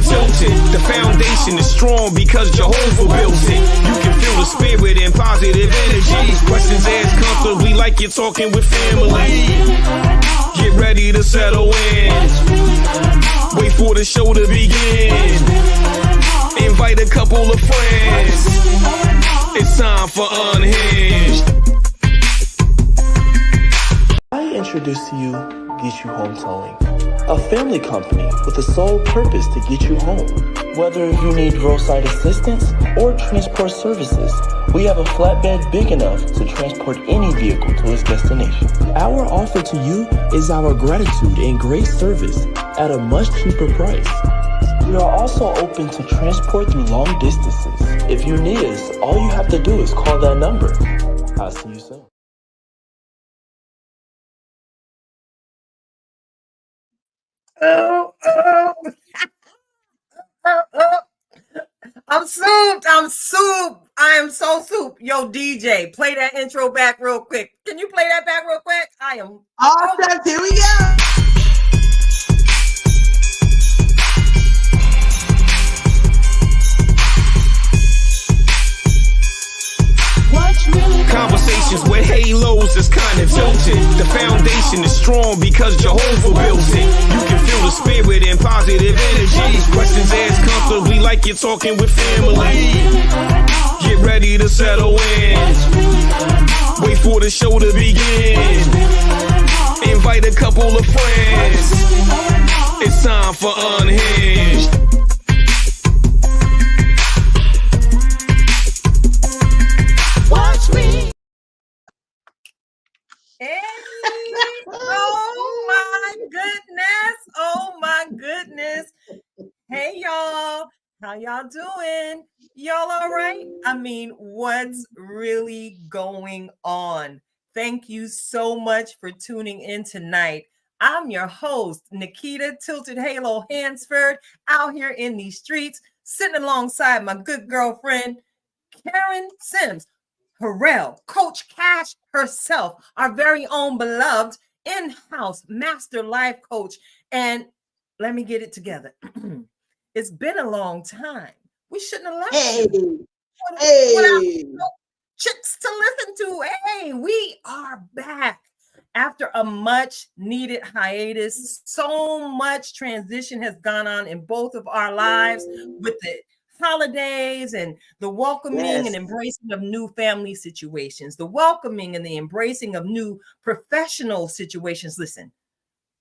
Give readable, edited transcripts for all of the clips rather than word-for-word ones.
tilted. The foundation is strong because Jehovah built it. You can feel the spirit and positive energy. Questions asked comfortably like you're talking with family. Get ready to settle in. Wait for the show to begin. Invite a couple of friends. It's time for Unhinged. I introduce to you Get You Home Towing, a family company with the sole purpose to get you home. Whether you need roadside assistance or transport services, we have a flatbed big enough to transport any vehicle to its destination. Our offer to you is our gratitude and great service at a much cheaper price. We are also open to transport through long distances. If you need us, all you have to do is call that number. I'll see you soon. Oh. I'm soup. I am so soup. Yo, DJ, play that intro back real quick. Can you play that back real quick? I am awesome. Here we go. Conversations with halos is kind of tilted. The foundation is strong because Jehovah built it. You can feel the spirit and positive energy. Questions asked comfortably like you're talking with family. Get ready to settle in. Wait for the show to begin. Invite a couple of friends. It's time for Unhinged. Hey, oh my goodness. Hey y'all, how y'all doing? Y'all all right? I mean, what's really going on? Thank you so much for tuning in tonight. I'm your host, Nikita Tilted Halo Hansford, out here in these streets, sitting alongside my good girlfriend, Karen Sims. Harrell, Coach Cash herself, our very own beloved in-house master life coach. And let me get it together. It's been a long time. We shouldn't have left you. Without chicks to listen to. Hey, we are back after a much needed hiatus. So much transition has gone on in both of our lives with the holidays and the welcoming and embracing of new family situations, the welcoming and the embracing of new professional situations. Listen,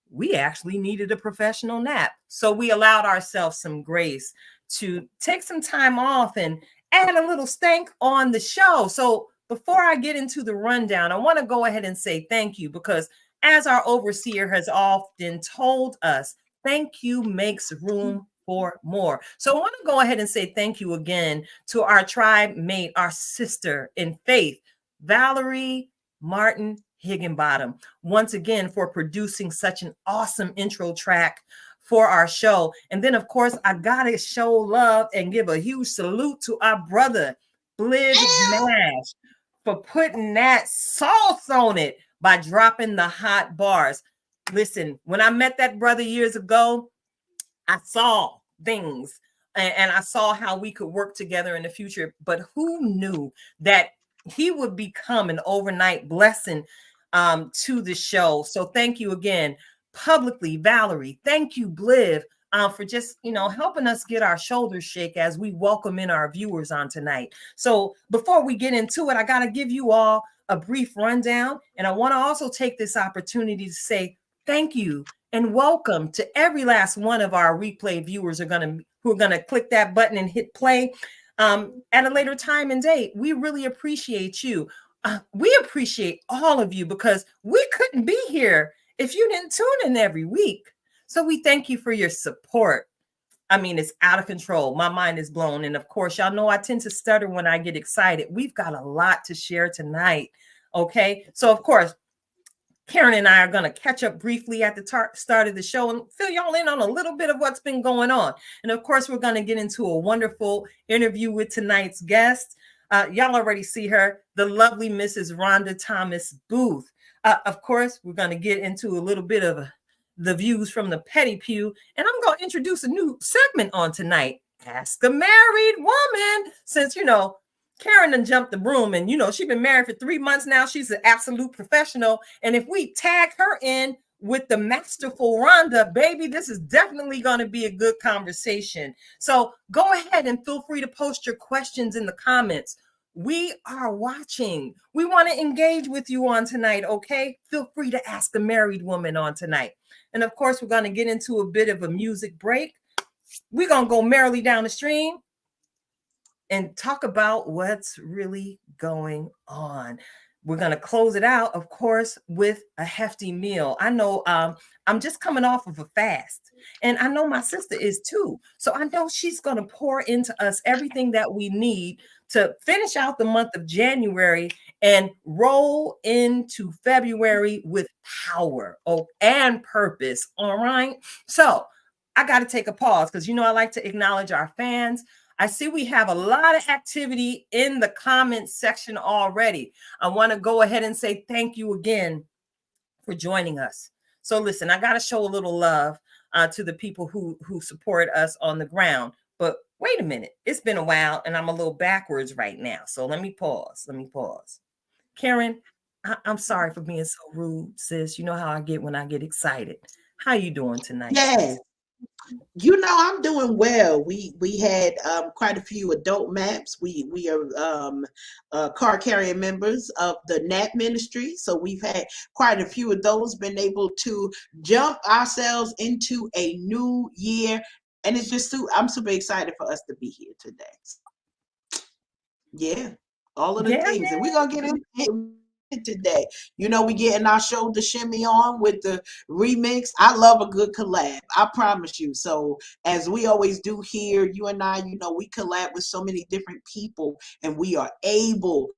we actually needed a professional nap. So we allowed ourselves some grace to take some time off and add a little stank on the show. So before I get into the rundown, I want to go ahead and say thank you, because as our overseer has often told us, thank you makes room for more. So I want to go ahead and say thank you again to our tribe mate, our sister in faith, Valerie Martin Higginbottom, once again for producing such an awesome intro track for our show. And then, of course, I gotta show love and give a huge salute to our brother, Bliv Nash, for putting that sauce on it by dropping the hot bars. Listen, when I met that brother years ago, I saw things and I saw how we could work together in the future, but who knew that he would become an overnight blessing to the show. So thank you again publicly, Valerie. Thank you, Bliv, for just, helping us get our shoulders shake as we welcome in our viewers on tonight. So before we get into it, I got to give you all a brief rundown. And I want to also take this opportunity to say thank you and welcome to every last one of our replay viewers who are gonna click that button and hit play at a later time and date. We really appreciate you. We appreciate all of you, because we couldn't be here if you didn't tune in every week. So we thank you for your support. I mean, it's out of control. My mind is blown. And of course, y'all know I tend to stutter when I get excited. We've got a lot to share tonight. Okay. So of course, Karen and I are going to catch up briefly at the start of the show and fill y'all in on a little bit of what's been going on. And of course, we're going to get into a wonderful interview with tonight's guest. Y'all already see her, the lovely Mrs. Rhonda Thomas-Boothe. Of course, we're going to get into a little bit of the views from the petty pew. And I'm going to introduce a new segment on tonight. Ask a married woman. Since, Karen done jumped the broom and, she's been married for 3 months now. She's an absolute professional. And if we tag her in with the masterful Rhonda, baby, this is definitely going to be a good conversation. So go ahead and feel free to post your questions in the comments. We are watching. We want to engage with you on tonight, okay? Feel free to ask a married woman on tonight. And of course, we're going to get into a bit of a music break. We're going to go merrily down the stream and talk about what's really going on. We're going to close it out, of course, with a hefty meal. I know I'm just coming off of a fast, and I know my sister is too. So I know she's going to pour into us everything that we need to finish out the month of January and roll into February with power and purpose. All right. So I got to take a pause because, I like to acknowledge our fans. I see we have a lot of activity in the comments section already. I want to go ahead and say thank you again for joining us. So listen, I got to show a little love to the people who support us on the ground. But wait a minute, it's been a while and I'm a little backwards right now. So let me pause. Karen, I'm sorry for being so rude, sis. You know how I get when I get excited. How you doing tonight? Yes. I'm doing well. We had quite a few adult maps. We are car carrying members of the NAP ministry. So we've had quite a few of those, been able to jump ourselves into a new year. And it's just, I'm super excited for us to be here today. Yeah, all of the things. And we're going to get into it today. We getting our shoulder shimmy on with the remix. I love a good collab, I promise you. So as we always do here, you and I, we collab with so many different people, and we are able to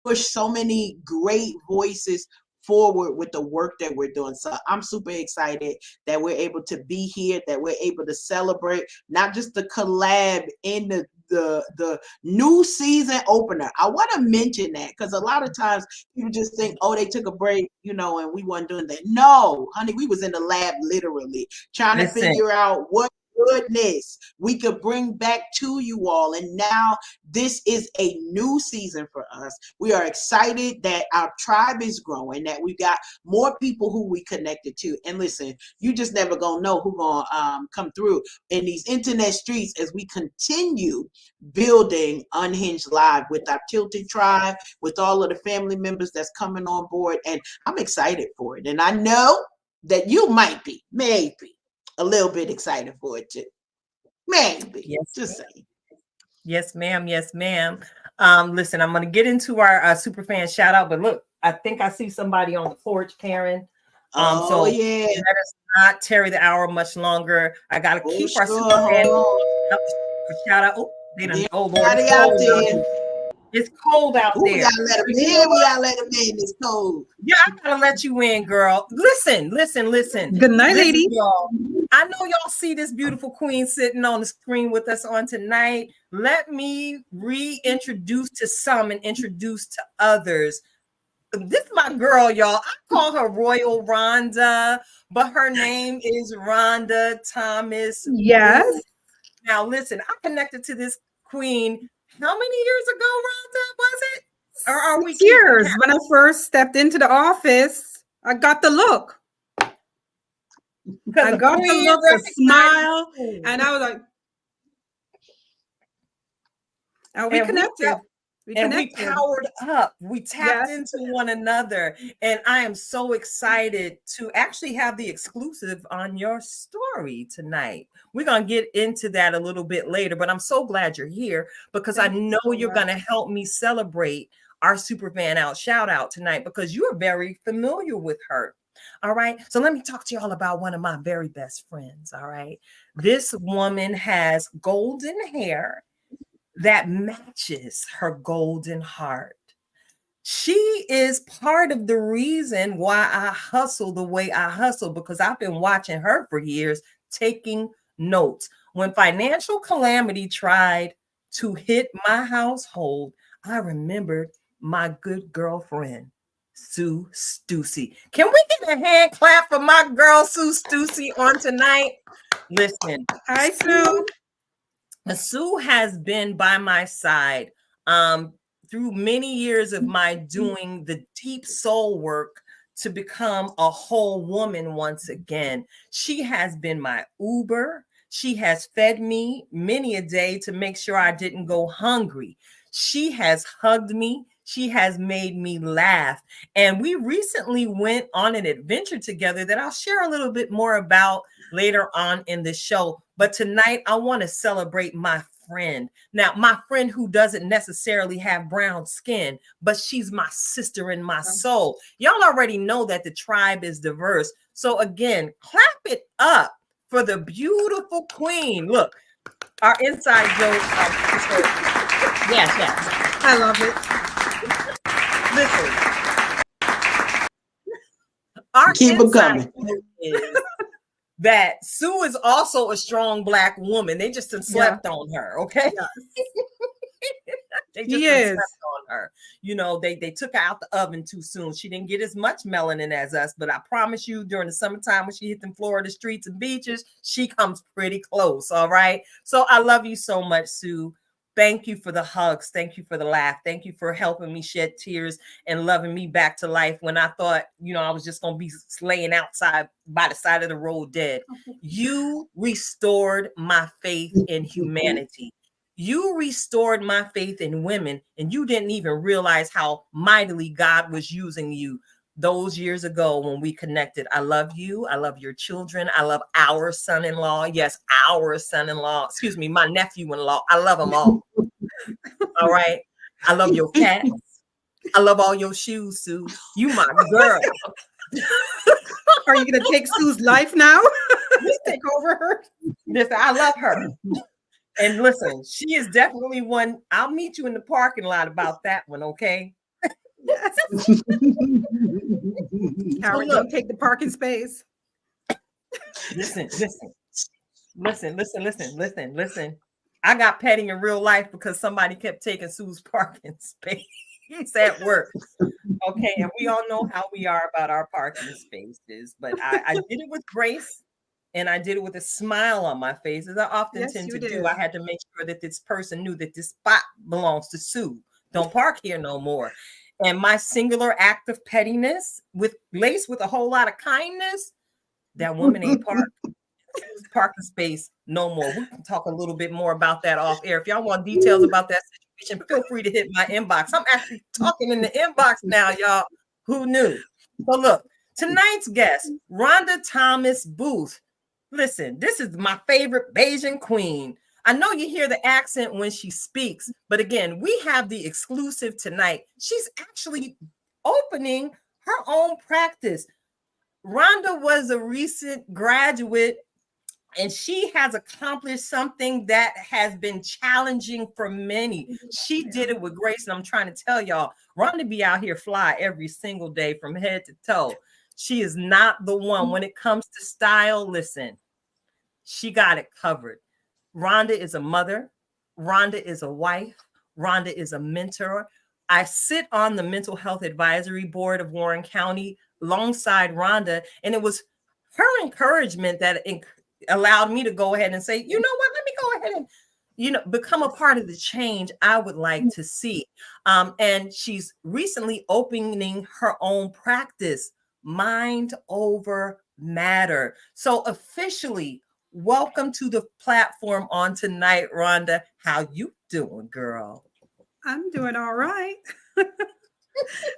push so many great voices forward with the work that we're doing. So I'm super excited that we're able to be here, that we're able to celebrate not just the collab in the new season opener. I want to mention that because a lot of times people just think, oh, they took a break, and we weren't doing that. No, honey, we was in the lab literally trying to figure out what goodness we could bring back to you all. And now this is a new season for us. We are excited that our tribe is growing, that we've got more people who we connected to. And listen, you just never gonna know who gonna come through in these internet streets as we continue building Unhinged Live with our Tilted tribe, with all of the family members that's coming on board. And I'm excited for it. And I know that you might be, maybe, a little bit excited for it too. Maybe. Yes, just saying. Yes, ma'am. Yes, ma'am. Listen, I'm going to get into our super fan shout out, but look, I think I see somebody on the porch, Karen. So yeah, let us not tarry the hour much longer. I got to keep our super fan shout out. Oh, they done, oh Lord, it's cold out there. We gotta let them in. We gotta let them in. It's cold. Yeah, I gotta let you in, girl. Listen. Good night, lady. Y'all. I know y'all see this beautiful queen sitting on the screen with us on tonight. Let me reintroduce to some and introduce to others. This is my girl, y'all. I call her Royal Rhonda, but her name is Rhonda Thomas-Boothe. Yes. Now, listen, I connected to this queen. How many years ago, Rhonda, was it? Or are we 6 years? When I first stepped into the office, I got the look. I got the look, the smile, and I was like, and we connected. We powered up. We tapped into one another. And I am so excited to actually have the exclusive on your story tonight. We're going to get into that a little bit later, but I'm so glad you're here because I know you're going to help me celebrate our super fan out shout out tonight because you're very familiar with her. All right. So let me talk to y'all about one of my very best friends. All right. This woman has golden hair that matches her golden heart. She is part of the reason why I hustle the way I hustle because I've been watching her for years, taking notes. When financial calamity tried to hit my household, I remembered my good girlfriend, Sue Stussy. Can we get a hand clap for my girl Sue Stussy on tonight? Listen, Hi, Sue. Sue has been by my side through many years of my doing the deep soul work to become a whole woman once again. She has been my Uber. She has fed me many a day to make sure I didn't go hungry. She has hugged me. She has made me laugh. And we recently went on an adventure together that I'll share a little bit more about later on in the show. But tonight, I want to celebrate my friend. Now, my friend who doesn't necessarily have brown skin, but she's my sister in my soul. Y'all already know that the tribe is diverse. So again, clap it up for the beautiful queen. Look, our inside joke. Yes. I love it. Listen, our Keep it coming. Is that Sue is also a strong Black woman. They just slept on her, okay? Yes. They just slept on her. You know, they took her out the oven too soon. She didn't get as much melanin as us, but I promise you, during the summertime when she hit them Florida streets and beaches, she comes pretty close, all right? So I love you so much, Sue. Thank you for the hugs. Thank you for the laugh. Thank you for helping me shed tears and loving me back to life when I thought, you know, I was just going to be laying outside by the side of the road dead. You restored my faith in humanity. You restored my faith in women, and you didn't even realize how mightily God was using you those years ago when we connected. I love you. I love your children. I love our son-in-law. Yes, our son-in-law. Excuse me, my nephew-in-law. I love them all. All right. I love your cats. I love all your shoes, Sue. You my girl. Are you going to take Sue's life now? Just take over her? Listen, I love her. And listen, she is definitely one. I'll meet you in the parking lot about that one, okay? Yes. Howard, don't take the parking space. Listen. I got petty in real life because somebody kept taking Sue's parking space at work. Okay, and we all know how we are about our parking spaces, but I did it with grace. And I did it with a smile on my face, as I often tend to do. I had to make sure that this person knew that this spot belongs to Sue. Don't park here no more. And my singular act of pettiness, laced with a whole lot of kindness, that woman ain't parking space no more. We can talk a little bit more about that off air. If y'all want details about that situation, feel free to hit my inbox. I'm actually talking in the inbox now, y'all. Who knew? So look, tonight's guest, Rhonda Thomas-Boothe. Listen, this is my favorite Bayesian queen. I know you hear the accent when she speaks, but again, we have the exclusive tonight. She's actually opening her own practice. Rhonda was a recent graduate, and she has accomplished something that has been challenging for many. She did it with grace, and I'm trying to tell y'all, Rhonda be out here fly every single day from head to toe. She is not the one. When it comes to style, listen, she got it covered. Rhonda is a mother. Rhonda is a wife. Rhonda is a mentor. I sit on the mental health advisory board of Warren County alongside Rhonda, and it was her encouragement that allowed me to go ahead and say, you know what, let me go ahead and, you know, become a part of the change I would like to see. And she's recently opening her own practice, Mind Over Matter. So officially, welcome to the platform on tonight, Rhonda. How you doing, girl? I'm doing all right.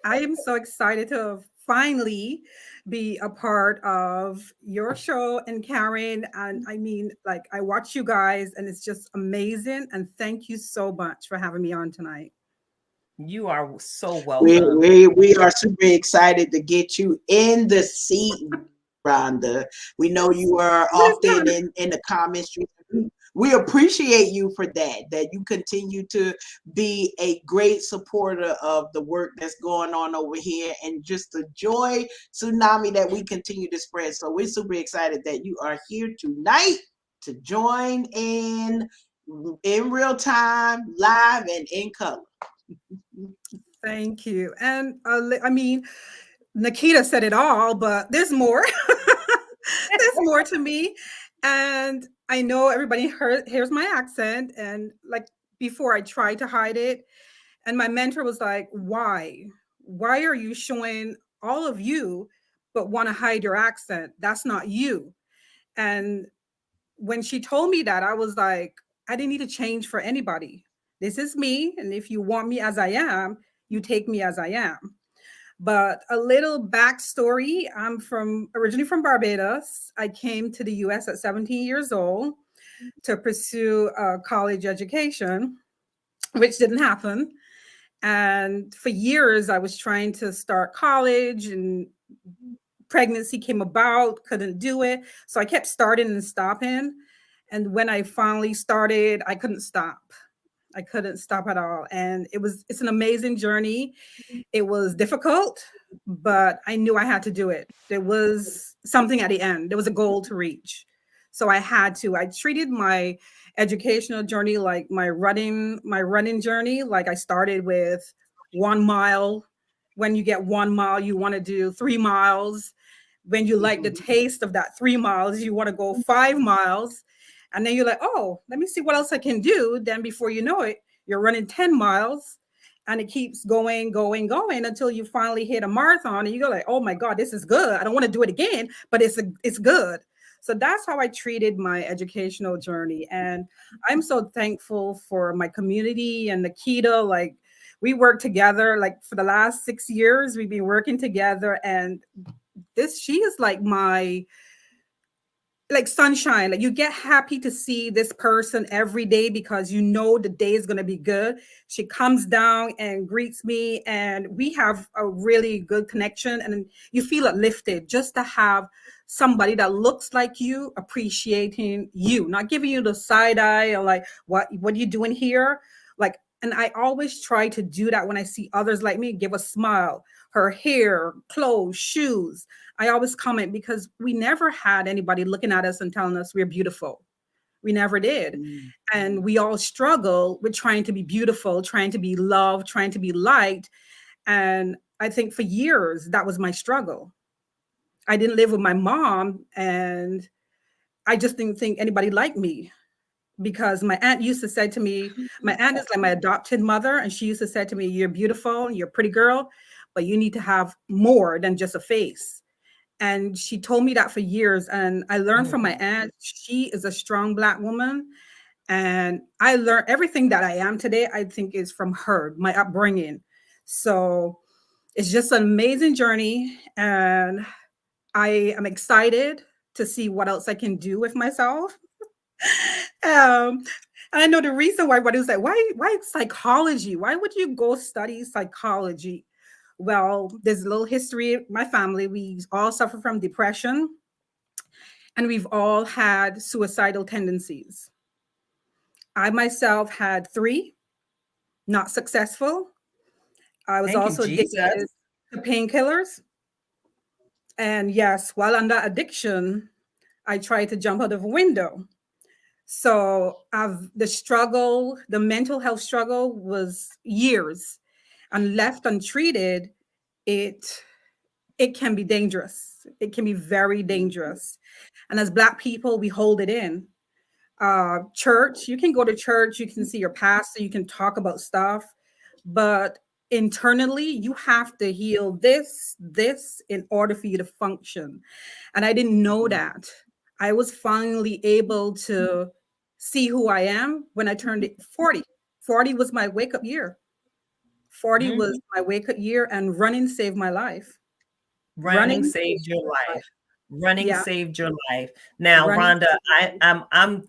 I am so excited to finally be a part of your show and Karen. And I mean, like, I watch you guys and it's just amazing. And thank you so much for having me on tonight. You are so welcome. We are super excited to get you in the seat, Rhonda. We know you are often in the comments. We appreciate you for that you continue to be a great supporter of the work that's going on over here and just the joy tsunami that we continue to spread. So we're super excited that you are here tonight to join in real time, live, and in color. Thank you. And I mean, Nikita said it all, but there's more. There's more to me. And I know everybody hears my accent. And like before, I tried to hide it. And my mentor was like, why? Why are you showing all of you, but want to hide your accent? That's not you. And when she told me that, I was like, I didn't need to change for anybody. This is me. And if you want me as I am, you take me as I am. But a little backstory, I'm originally from Barbados. I came to the US at 17 years old to pursue a college education, which didn't happen. And for years, I was trying to start college, and pregnancy came about, couldn't do it. So I kept starting and stopping. And when I finally started, I couldn't stop. I couldn't stop at all. And it's an amazing journey. It was difficult, but I knew I had to do it. There was something at the end. There was a goal to reach. So I had to. I treated my educational journey like my running journey. Like I started with 1 mile. When you get 1 mile, you want to do 3 miles. When you like the taste of that 3 miles, you want to go 5 miles. And then you're like, oh, let me see what else I can do. Then before you know it, you're running 10 miles. And it keeps going until you finally hit a marathon and you go like, oh my God, this is good. I don't want to do it again, but it's good. So that's how I treated my educational journey. And I'm so thankful for my community and Nikita. Like we work together, like for the last 6 years, we've been working together. And she is like my sunshine. Like you get happy to see this person every day because you know the day is going to be good. She comes down and greets me and we have a really good connection, and you feel uplifted just to have somebody that looks like you appreciating you, not giving you the side eye or like, what are you doing here? Like, and I always try to do that when I see others like me, give a smile, her hair, clothes, shoes. I always comment because we never had anybody looking at us and telling us we're beautiful. We never did. Mm-hmm. And we all struggle with trying to be beautiful, trying to be loved, trying to be liked. And I think for years, that was my struggle. I didn't live with my mom and I just didn't think anybody liked me. Because my aunt used to say to me, my aunt is like my adopted mother. And she used to say to me, you're beautiful, you're a pretty girl, but you need to have more than just a face. And she told me that for years. And I learned from my aunt, she is a strong Black woman. And I learned everything that I am today, I think is from her, my upbringing. So it's just an amazing journey. And I am excited to see what else I can do with myself. I know the reason why everybody was like, why psychology? Why would you go study psychology? Well, there's a little history in my family. We all suffer from depression and we've all had suicidal tendencies. I myself had 3, not successful. I was also addicted to painkillers. And yes, while under addiction, I tried to jump out of a window. So the mental health struggle was years, and left untreated, it can be dangerous. It can be very dangerous. And as Black people, we hold it in. Church, you can go to church, you can see your pastor, you can talk about stuff, but internally you have to heal this in order for you to function. And I didn't know that. I was finally able to see who I am when I turned 40. 40 was my wake-up year. 40 was my wake-up year, and running saved my life. Running saved your life. Running saved your life. Now, Rhonda, I'm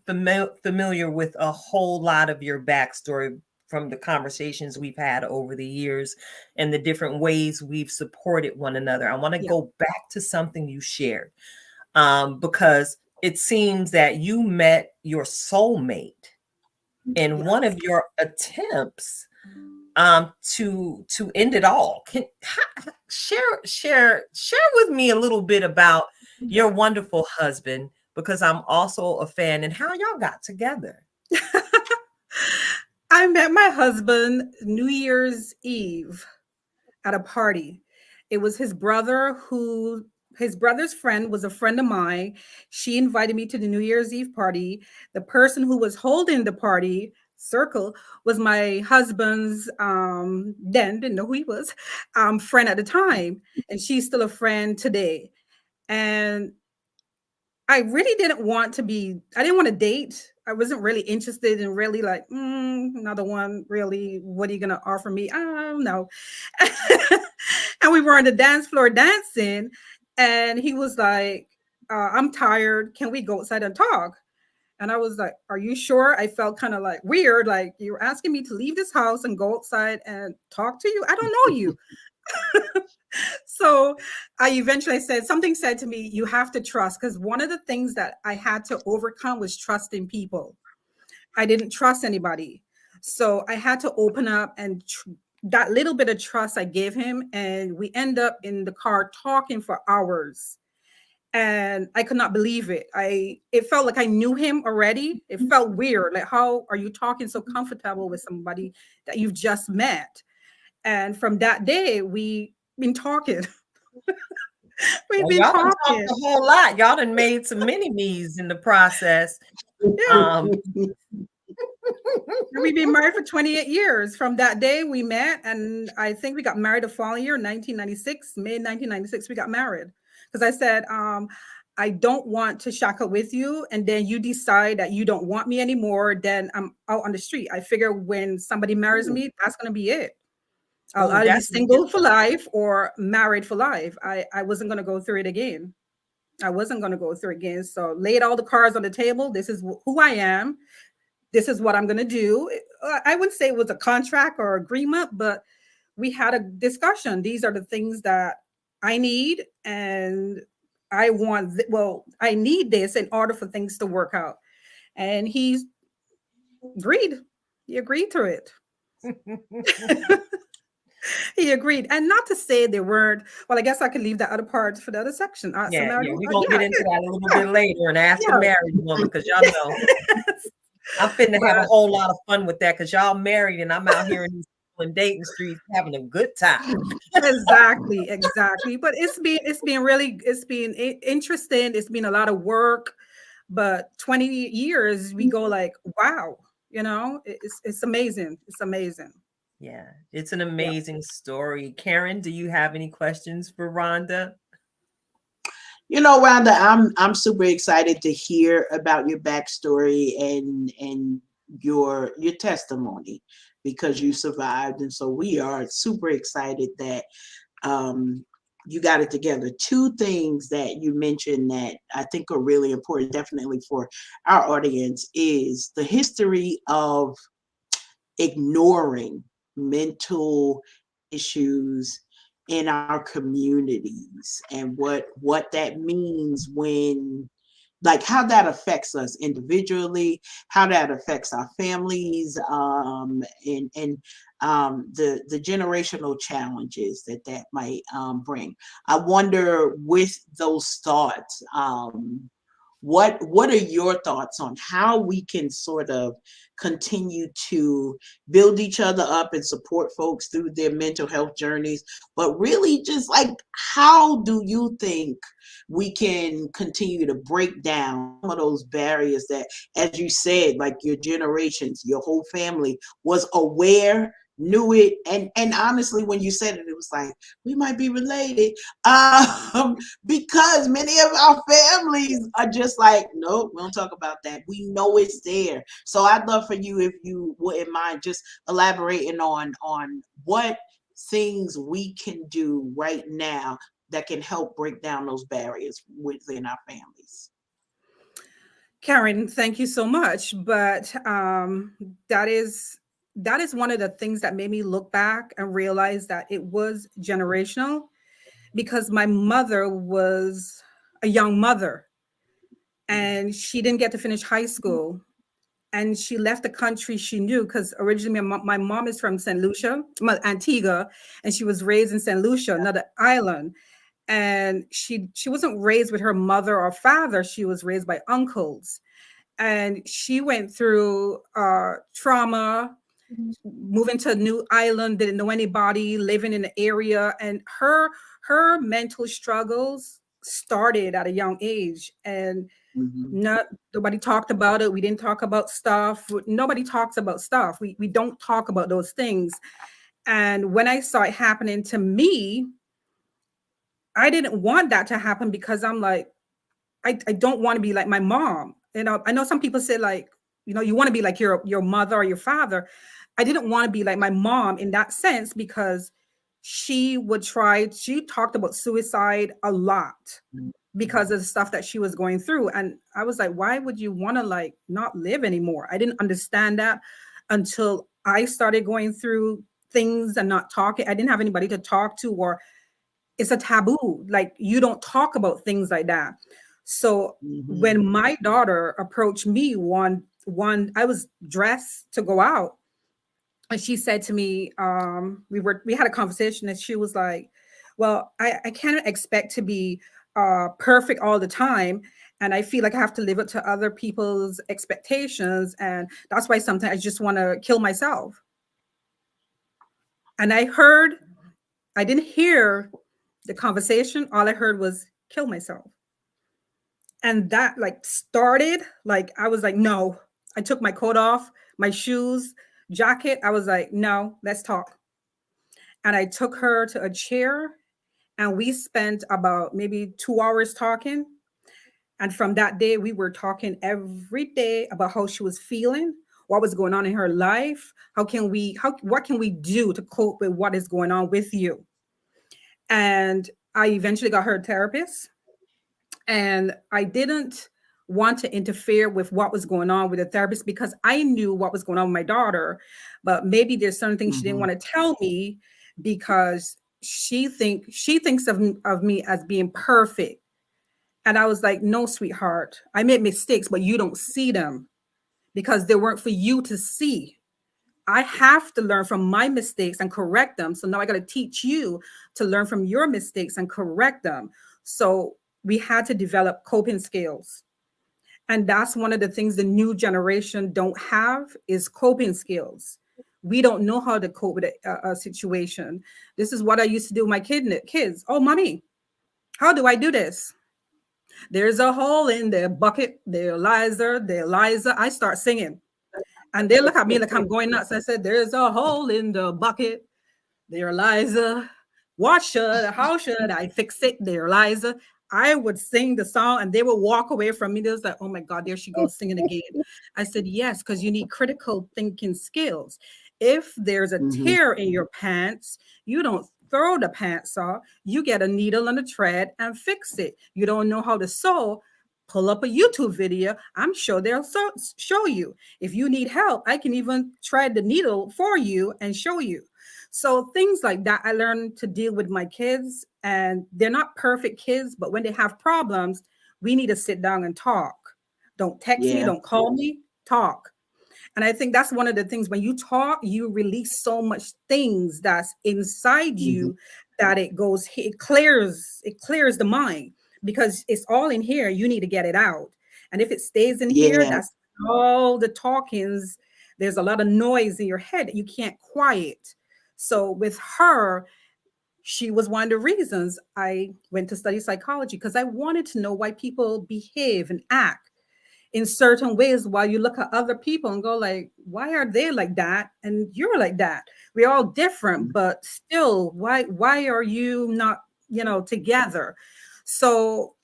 familiar with a whole lot of your backstory from the conversations we've had over the years and the different ways we've supported one another. I want to go back to something you shared because it seems that you met your soulmate in one of your attempts to end it all. Share with me a little bit about your wonderful husband, because I'm also a fan, and how y'all got together. I met my husband New Year's Eve at a party. It was his brother's friend was a friend of mine. She invited me to the New Year's Eve party. The person who was holding the party circle was my husband's then didn't know who he was, friend at the time, and she's still a friend today. And I really didn't want to be, I didn't want to date. I wasn't really interested in really like, another one, really, what are you going to offer me? I don't know. And we were on the dance floor dancing, and he was like, I'm tired. Can we go outside and talk? And I was like, are you sure? I felt kind of like weird. Like, you're asking me to leave this house and go outside and talk to you? I don't know you. So I eventually said, something said to me, you have to trust, because one of the things that I had to overcome was trusting people. I didn't trust anybody. So I had to open up, and that little bit of trust I gave him, and we end up in the car talking for hours. And I could not believe it. It felt like I knew him already. It felt weird. Like, how are you talking so comfortable with somebody that you've just met? And from that day, we've been talking. We've been y'all talking talked a whole lot. Y'all done made some mini me's in the process. We've been married for 28 years. From that day we met, and I think we got married the following year, 1996, May 1996, we got married. Because I said, I don't want to shackle with you, and then you decide that you don't want me anymore, then I'm out on the street. I figure when somebody marries me, that's going to be it. I'll either be single for life or married for life. I wasn't going to go through it again. I wasn't going to go through it again. So laid all the cards on the table. This is who I am. This is what I'm going to do. I wouldn't say it was a contract or agreement, but we had a discussion. These are the things that I need, and I want, I need this in order for things to work out. And he agreed. He agreed to it. He agreed. And not to say they weren't, well, I guess I could leave the other parts for the other section. We're going to get into that a little bit later and ask the married woman, because y'all know I'm finna have a whole lot of fun with that, because y'all married and I'm out here in Dayton streets having a good time. Exactly. But it's been interesting. It's been a lot of work, but 20 years we go like, wow, it's amazing. It's amazing. Yeah, it's an amazing story. Karen, do you have any questions for Rhonda? Rhonda, I'm super excited to hear about your backstory and your testimony, because you survived, and so we are super excited that you got it together. Two things that you mentioned that I think are really important, definitely for our audience, is the history of ignoring mental issues in our communities, and what that means, when, like, how that affects us individually, how that affects our families, and the generational challenges that might bring. I wonder, with those thoughts, what are your thoughts on how we can sort of continue to build each other up and support folks through their mental health journeys, but really just like, how do you think we can continue to break down some of those barriers that, as you said, like your generations, your whole family was aware, knew it, and honestly, when you said it, it was like, we might be related, because many of our families are just like, nope, we don't talk about that. We know it's there. So I'd love for you, if you wouldn't mind, just elaborating on what things we can do right now that can help break down those barriers within our families. Karen, thank you so much. But that is one of the things that made me look back and realize that it was generational, because my mother was a young mother and she didn't get to finish high school, and she left the country she knew, because originally my mom is from St. Lucia, Antigua, and she was raised in St. Lucia, another island. And she wasn't raised with her mother or father. She was raised by uncles. And she went through trauma moving to a new island, didn't know anybody, living in the area, and her mental struggles started at a young age, and nobody talked about it. We didn't talk about stuff. Nobody talks about stuff. We don't talk about those things. And when I saw it happening to me, I didn't want that to happen because I'm like, I don't want to be like my mom. You know, I know some people say like, you know, you want to be like your mother or your father. I didn't want to be like my mom in that sense because she talked about suicide a lot because of the stuff that she was going through. And I was like, why would you want to like not live anymore? I didn't understand that until I started going through things and not talking. I didn't have anybody to talk to, or it's a taboo. Like you don't talk about things like that. So when my daughter approached me one, I was dressed to go out, and she said to me, we had a conversation, and she was like, well, I can't expect to be perfect all the time. And I feel like I have to live up to other people's expectations. And that's why sometimes I just want to kill myself. And I didn't hear the conversation. All I heard was kill myself. And that like started, like, I was like, no. I took my coat off, my shoes, jacket. I was like, no, let's talk. And I took her to a chair, and we spent about maybe 2 hours talking. And from that day, we were talking every day about how she was feeling, what was going on in her life. What can we do to cope with what is going on with you? And I eventually got her a therapist. And I didn't want to interfere with what was going on with the therapist because I knew what was going on with my daughter, but maybe there's certain things she didn't want to tell me because she thinks of me as being perfect. And I was like, no, sweetheart, I made mistakes, but you don't see them because they weren't for you to see. I have to learn from my mistakes and correct them. So now I got to teach you to learn from your mistakes and correct them. So we had to develop coping skills. And that's one of the things the new generation don't have is coping skills. We don't know how to cope with a situation. This is what I used to do with my kids. Oh, mommy, how do I do this? There's a hole in the bucket. There, Eliza. I start singing. And they look at me like I'm going nuts. I said, there's a hole in the bucket. There, Eliza. How should I fix it? There, Eliza. I would sing the song and they would walk away from me. They was like, oh my God, there she goes singing again. I said, yes, because you need critical thinking skills. If there's a tear in your pants, you don't throw the pants off. You get a needle and a thread and fix it. You don't know how to sew, pull up a YouTube video. I'm sure they'll show you. If you need help, I can even thread the needle for you and show you. So things like that, I learned to deal with my kids, and they're not perfect kids, but when they have problems, we need to sit down and talk. Don't text me, don't call me, talk. And I think that's one of the things when you talk, you release so much things that's inside you that it clears the mind because it's all in here. You need to get it out. And if it stays in here, that's all the talkings. There's a lot of noise in your head that you can't quiet. So with her, she was one of the reasons I went to study psychology because I wanted to know why people behave and act in certain ways while you look at other people and go like, why are they like that? And you're like that. We're all different, but still, why are you not, together? So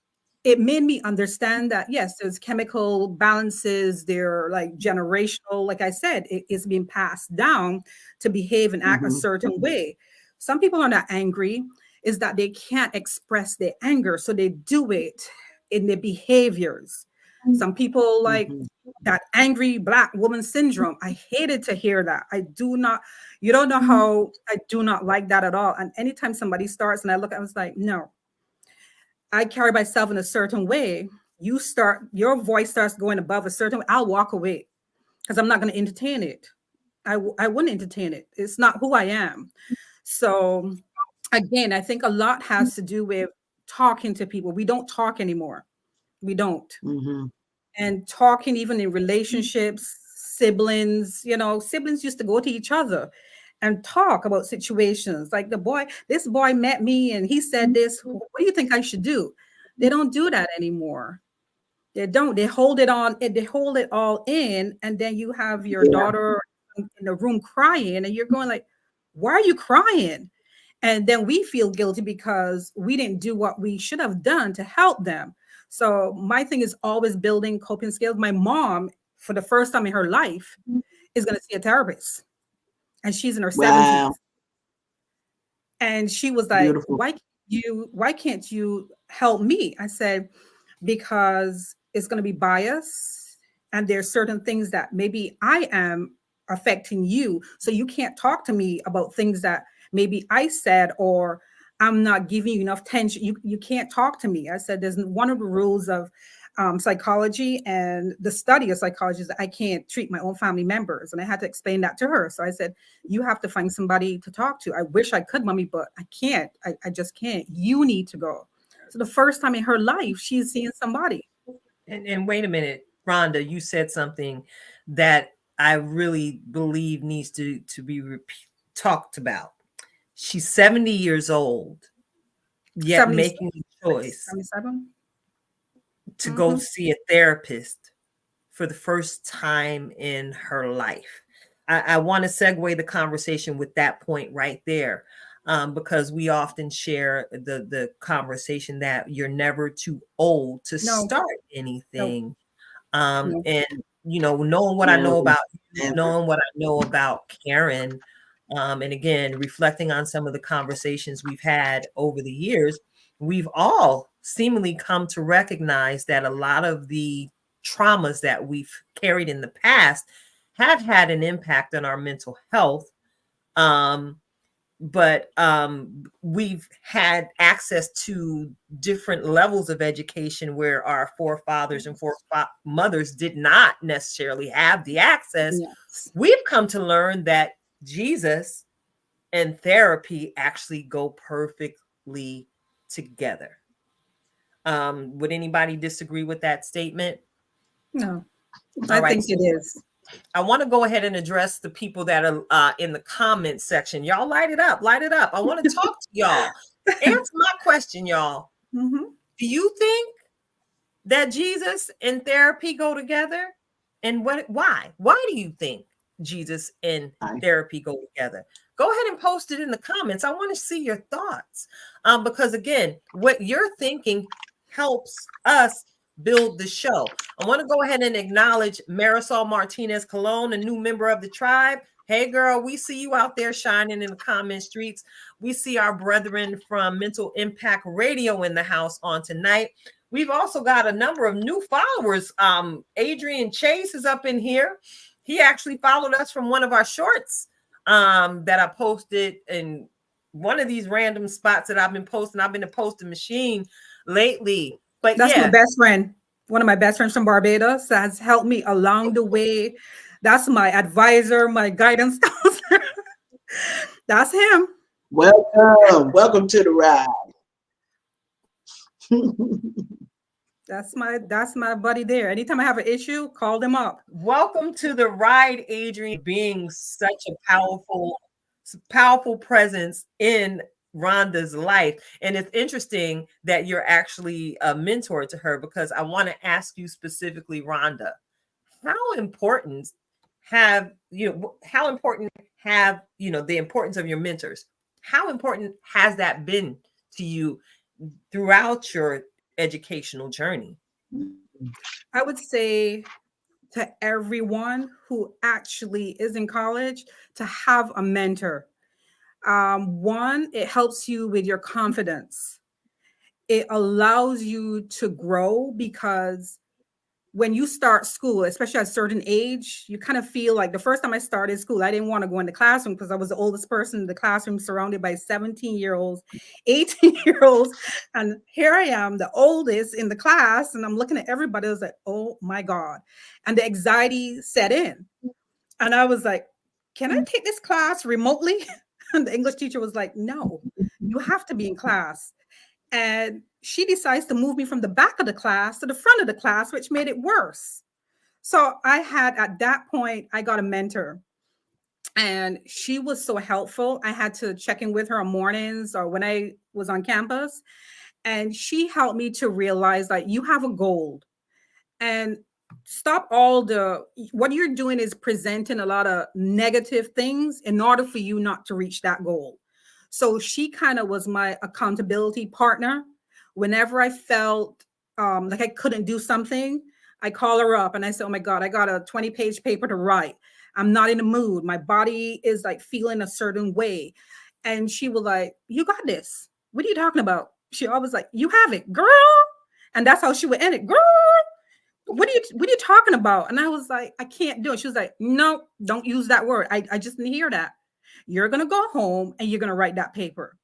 it made me understand that, yes, there's chemical balances. They're like generational. Like I said, it is being passed down to behave and act a certain way. Some people are not angry, is that they can't express their anger. So they do it in their behaviors. Some people like that angry Black woman syndrome. I hated to hear that. You don't know how I do not like that at all. And anytime somebody starts and I look, I was like, no. I carry myself in a certain way. Your voice starts going above a certain way, I'll walk away because I'm not going to entertain it. I wouldn't entertain it. It's not who I am. So again, I think a lot has to do with talking to people. We don't talk anymore. We don't. And talking even in relationships, siblings, siblings used to go to each other and talk about situations. Like this boy met me and he said this. What do you think I should do? They don't do that anymore. They don't. They hold it all in, and then you have your daughter in the room crying, and you're going like, "Why are you crying?" And then we feel guilty because we didn't do what we should have done to help them. So my thing is always building coping skills. My mom, for the first time in her life, is going to see a therapist, and she's in her 70s. And she was like, Beautiful. why can't you help me? I said, because it's going to be biased, and there's certain things that maybe I am affecting you. So you can't talk to me about things that maybe I said, or I'm not giving you enough attention. You can't talk to me. I said, there's one of the rules of psychology and the study of psychology is that I can't treat my own family members. And I had to explain that to her. So I said, you have to find somebody to talk to. I wish I could, mommy, but I can't. I just can't. You need to go. So the first time in her life, she's seeing somebody. And wait a minute, Rhonda, you said something that I really believe needs to be talked about. She's 70 years old, yet making the choice 77? to go see a therapist for the first time in her life. I want to segue the conversation with that point right there. Because we often share the conversation that you're never too old to start anything. And, knowing what I know about you, knowing what I know about Karen, and again, reflecting on some of the conversations we've had over the years, we've all seemingly come to recognize that a lot of the traumas that we've carried in the past have had an impact on our mental health. But we've had access to different levels of education where our forefathers and foremothers did not necessarily have the access. Yes. We've come to learn that Jesus and therapy actually go perfectly together. Would anybody disagree with that statement? No, I think it is. I want to go ahead and address the people that are in the comments section. Y'all light it up. I want to talk to y'all. Answer my question, y'all. Do you think that Jesus and therapy go together? And why? Why do you think Jesus and therapy go together? Go ahead and post it in the comments. I want to see your thoughts. Because again, what you're thinking helps us build the show. I want to go ahead and acknowledge Marisol Martinez Colon, a new member of the tribe. Hey girl, we see you out there shining in the comment streets. We see our brethren from Mental Impact Radio in the house on tonight. We've also got a number of new followers. Adrian Chase is up in here. He actually followed us from one of our shorts that I posted in one of these random spots that I've been posting. I've been a posting machine lately. But that's my best friend. One of my best friends from Barbados has helped me along the way. That's my advisor, my guidance counselor. That's him. Welcome to the ride. That's my buddy there. Anytime I have an issue, call them up. Welcome to the ride, Adrian, being such a powerful presence in Rhonda's life. And it's interesting that you're actually a mentor to her, because I want to ask you specifically, Rhonda, how important have the importance of your mentors? How important has that been to you throughout your educational journey? I would say to everyone who actually is in college to have a mentor. One, it helps you with your confidence. It allows you to grow, because when you start school, especially at a certain age, you kind of feel like the first time I started school, I didn't want to go in the classroom because I was the oldest person in the classroom, surrounded by 17-year-olds, 18-year-olds. And here I am, the oldest in the class. And I'm looking at everybody. I was like, oh my God. And the anxiety set in. And I was like, can I take this class remotely? And the English teacher was like, no, you have to be in class. And she decides to move me from the back of the class to the front of the class, which made it worse. So I had, at that point, I got a mentor, and she was so helpful. I had to check in with her on mornings or when I was on campus. And she helped me to realize that you have a goal, and stop all the, what you're doing is presenting a lot of negative things in order for you not to reach that goal. So she kind of was my accountability partner. Whenever I felt like I couldn't do something, I call her up and I say, oh my God, I got a 20-page paper to write. I'm not in the mood. My body is like feeling a certain way. And she was like, you got this. What are you talking about? She always like, you have it, girl. And that's how she would end it. Girl, what are you talking about? And I was like, I can't do it. She was like, no, don't use that word. I just didn't hear that. You're going to go home and you're going to write that paper.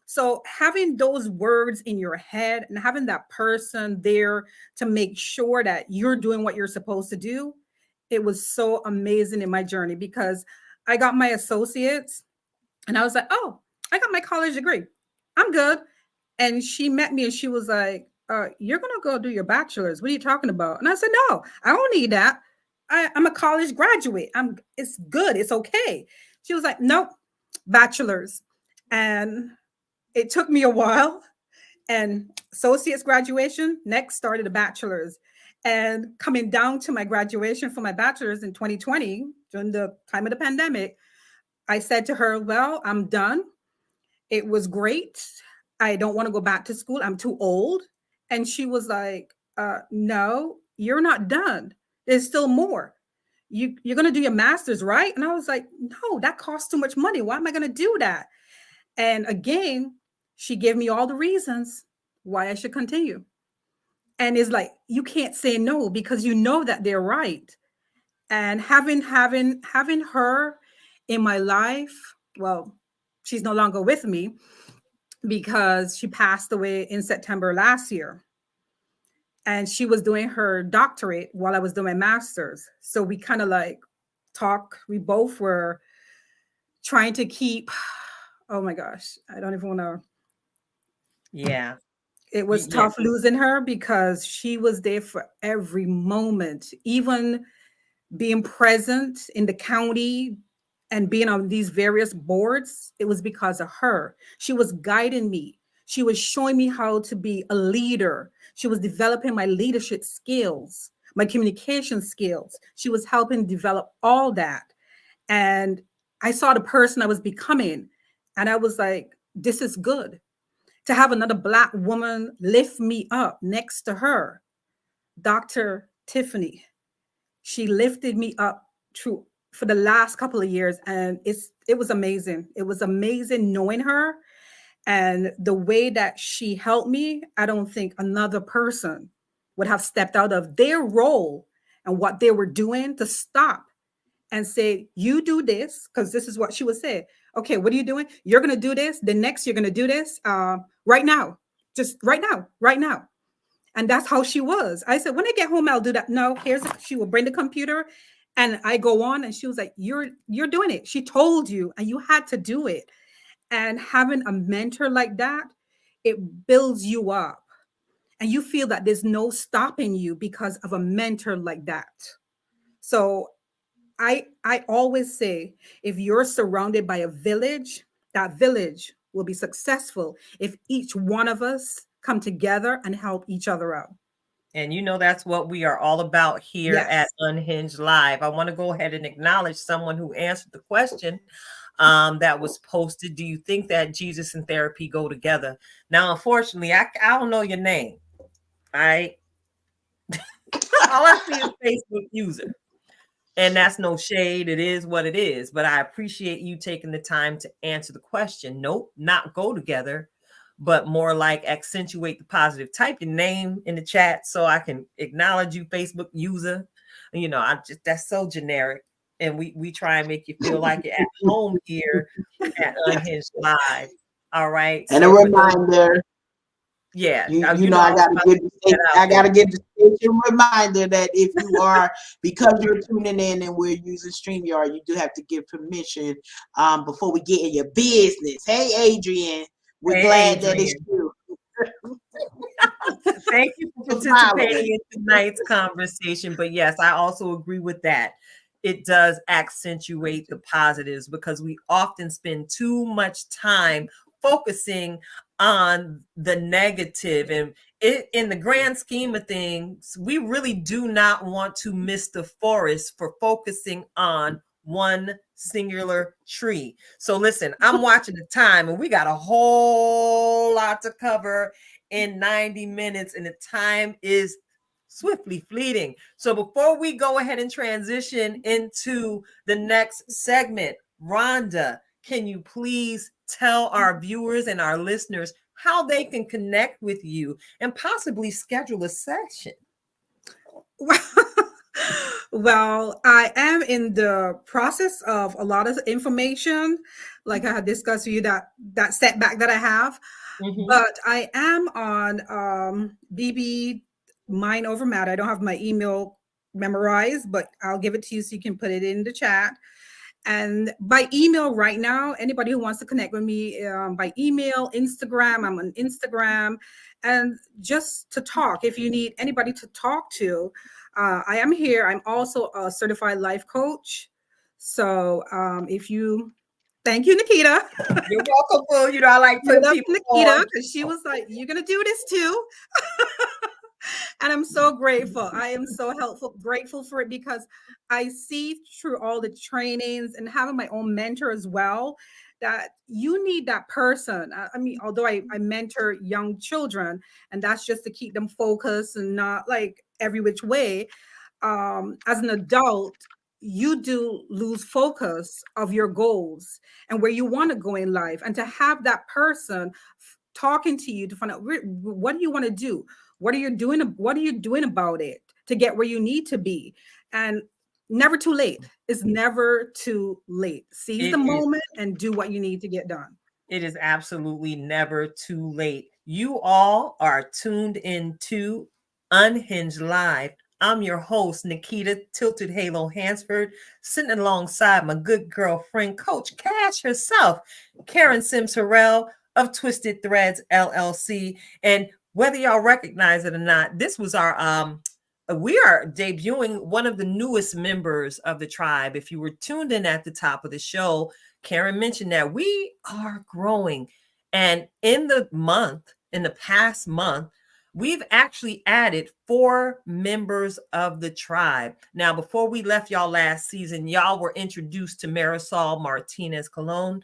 So having those words in your head and having that person there to make sure that you're doing what you're supposed to do, it was so amazing in my journey, because I got my associates and I was like, oh, I got my college degree. I'm good. And she met me and she was like, you're going to go do your bachelor's. What are you talking about? And I said, no, I don't need that. I'm a college graduate. It's good. It's okay. She was like, nope, bachelor's. And it took me a while, and associate's graduation, next started a bachelor's. And coming down to my graduation for my bachelor's in 2020, during the time of the pandemic, I said to her, well, I'm done. It was great. I don't want to go back to school. I'm too old. And she was like, no, you're not done. There's still more. You're going to do your master's, right? And I was like, no, that costs too much money. Why am I going to do that? And again, she gave me all the reasons why I should continue. And it's like, you can't say no, because you know that they're right. And having her in my life, well, she's no longer with me because she passed away in September last year. And she was doing her doctorate while I was doing my master's. So we kind of like talk. We both were trying to keep, oh my gosh, I don't even want to. Yeah. It was tough losing her, because she was there for every moment, even being present in the county and being on these various boards. It was because of her. She was guiding me. She was showing me how to be a leader. She was developing my leadership skills, my communication skills. She was helping develop all that. And I saw the person I was becoming, and I was like, this is good. To have another Black woman lift me up next to her, Dr. Tiffany, she lifted me up for the last couple of years, and it was amazing. It was amazing knowing her, and the way that she helped me. I don't think another person would have stepped out of their role and what they were doing to stop and say, you do this, because this is what she would say. Okay, what are you doing? You're going to do this. The next, you're going to do this right now. Just right now. And that's how she was. I said, when I get home, I'll do that. No, she will bring the computer and I go on. And she was like, you're doing it. She told you, and you had to do it. And having a mentor like that, it builds you up. And you feel that there's no stopping you because of a mentor like that. So I always say, if you're surrounded by a village, that village will be successful if each one of us come together and help each other out. And you know, that's what we are all about here at Unhinged Live. I want to go ahead and acknowledge someone who answered the question that was posted. Do you think that Jesus and therapy go together? Now, unfortunately, I don't know your name. All right. All I see is Facebook user. And that's no shade. It is what it is. But I appreciate you taking the time to answer the question. Nope, not go together, but more like accentuate the positive. Type your name in the chat so I can acknowledge you, Facebook user. You know, that's so generic. And we try and make you feel like you're at home here at Unhinged Live. All right. And so a reminder. Yeah, you know, I gotta give the station reminder that if you are, because you're tuning in and we're using StreamYard, you do have to give permission before we get in your business. Hey, Adrian, we're glad that it's you. Thank you participating in tonight's conversation. But yes, I also agree with that. It does accentuate the positives because we often spend too much time focusing on the negative. And in the grand scheme of things, we really do not want to miss the forest for focusing on one singular tree. So listen, I'm watching the time and we got a whole lot to cover in 90 minutes and the time is swiftly fleeting. So before we go ahead and transition into the next segment, Rhonda, can you please tell our viewers and our listeners how they can connect with you and possibly schedule a session? Well, I am in the process of a lot of information, like I had discussed with you that setback that I have. But I am on BB Mind Over Matter. I don't have my email memorized, but I'll give it to you so you can put it in the chat. And by email right now, anybody who wants to connect with me by email, Instagram, I'm on Instagram. And just to talk, if you need anybody to talk to, I am here. I'm also a certified life coach. So thank you, Nikita. You're welcome, boo. You know, I like putting people Nikita because she was like, "You're gonna do this too," and I'm so grateful. I am so grateful for it because I see through all the trainings and having my own mentor as well that you need that person. I mean, although I mentor young children, and that's just to keep them focused and not like every which way. As an adult, you do lose focus of your goals and where you want to go in life, and to have that person talking to you to find out what do you want to do, what are you doing about it to get where you need to be. And never too late. It's never too late. Seize the moment and do what you need to get done. It is absolutely never too late. You all are tuned into Unhinged Live. I'm your host, Nikita Tilted Halo Hansford, sitting alongside my good girlfriend, Coach Cash herself, Karen Sims Harrell of Twisted Threads LLC. And whether y'all recognize it or not, this was our we are debuting one of the newest members of the tribe. If you were tuned in at the top of the show, Karen mentioned that we are growing. And in the past month, we've actually added 4 members of the tribe. Now, before we left y'all last season, y'all were introduced to Marisol Martinez Colon,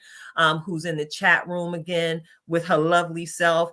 who's in the chat room again with her lovely self.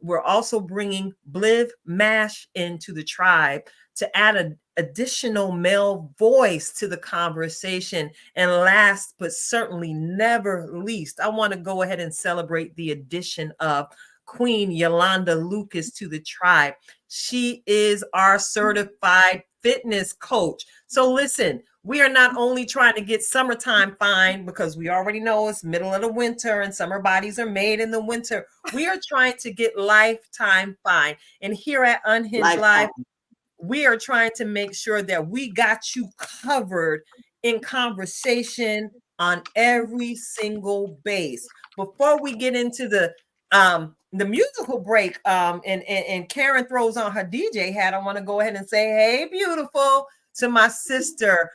We're also bringing Bliv Mash into the tribe to add an additional male voice to the conversation. And last but certainly never least, I want to go ahead and celebrate the addition of Queen Yolanda Lucas to the tribe. She is our certified fitness coach. So listen, we are not only trying to get summertime fine because we already know it's middle of the winter and summer bodies are made in the winter. We are trying to get lifetime fine. And here at Unhinged Live, we are trying to make sure that we got you covered in conversation on every single base. Before we get into the musical break, and Karen throws on her DJ hat, I want to go ahead and say, hey, beautiful, to my sister,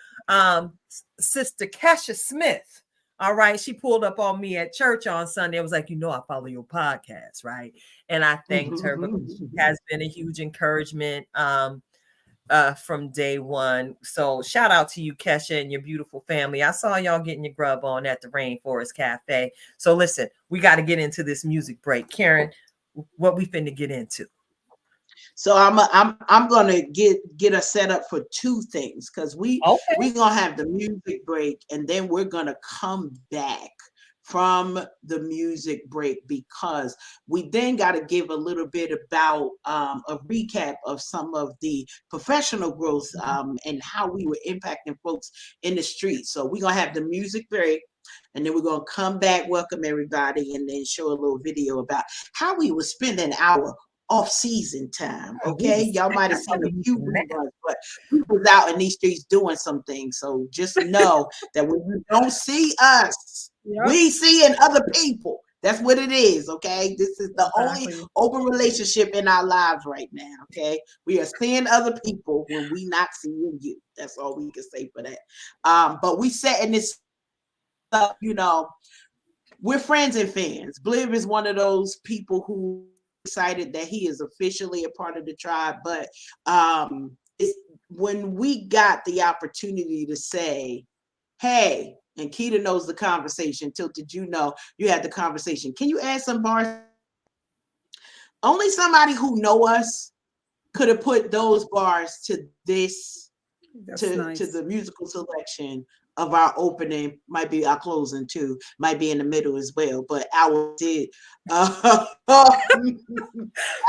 Sister Kesha Smith. All right. She pulled up on me at church on Sunday. I was like, I follow your podcast, right? And I thanked her because she has been a huge encouragement from day one. So shout out to you, Kesha, and your beautiful family. I saw y'all getting your grub on at the Rainforest Cafe. So listen, we got to get into this music break. Karen, what we finna get into? So I'm gonna get us set up for 2 things, because we're gonna have the music break and then we're gonna come back from the music break, because we then got to give a little bit about a recap of some of the professional growth and how we were impacting folks in the streets. So we're gonna have the music break, and then we're gonna come back, welcome everybody, and then show a little video about how we were spending our off-season time. Okay, y'all might have seen a few ones, but we was out in these streets doing some things. So just know that when you don't see us, we seeing other people. That's what it is, okay? This is the only open relationship in our lives right now, okay? We are seeing other people when we not seeing you. That's all we can say for that. But we setting this up, you know, we're friends and fans. Bliv is one of those people who excited that he is officially a part of the tribe, but when we got the opportunity to say, hey, and Keita knows the conversation, Tilted, you know, you had the conversation. Can you add some bars? Only somebody who know us could have put those bars to this, to the musical selection of our opening, might be our closing too, might be in the middle as well, but our did our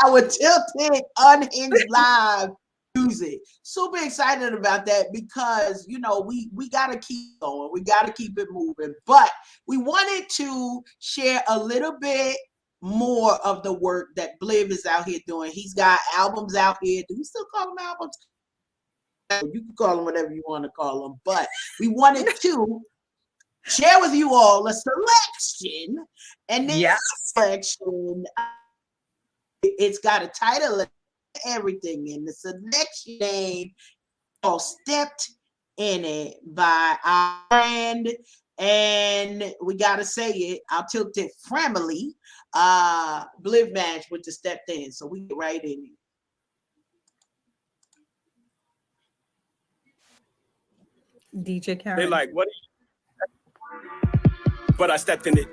Tilted Unhinged live music. Super excited about that because, you know, we got to keep going. We got to keep it moving. But we wanted to share a little bit more of the work that Bliv is out here doing. He's got albums out here. Do we still call them albums? You can call them whatever you want to call them. But we wanted to share with you all a selection. And this selection, it's got a title, everything in the selection name called Stepped In It by our friend, and we gotta say it, our Tilted family, Bliv Match with the Stepped In. So we get right in it. DJ Karen. They like, what? But I stepped in it.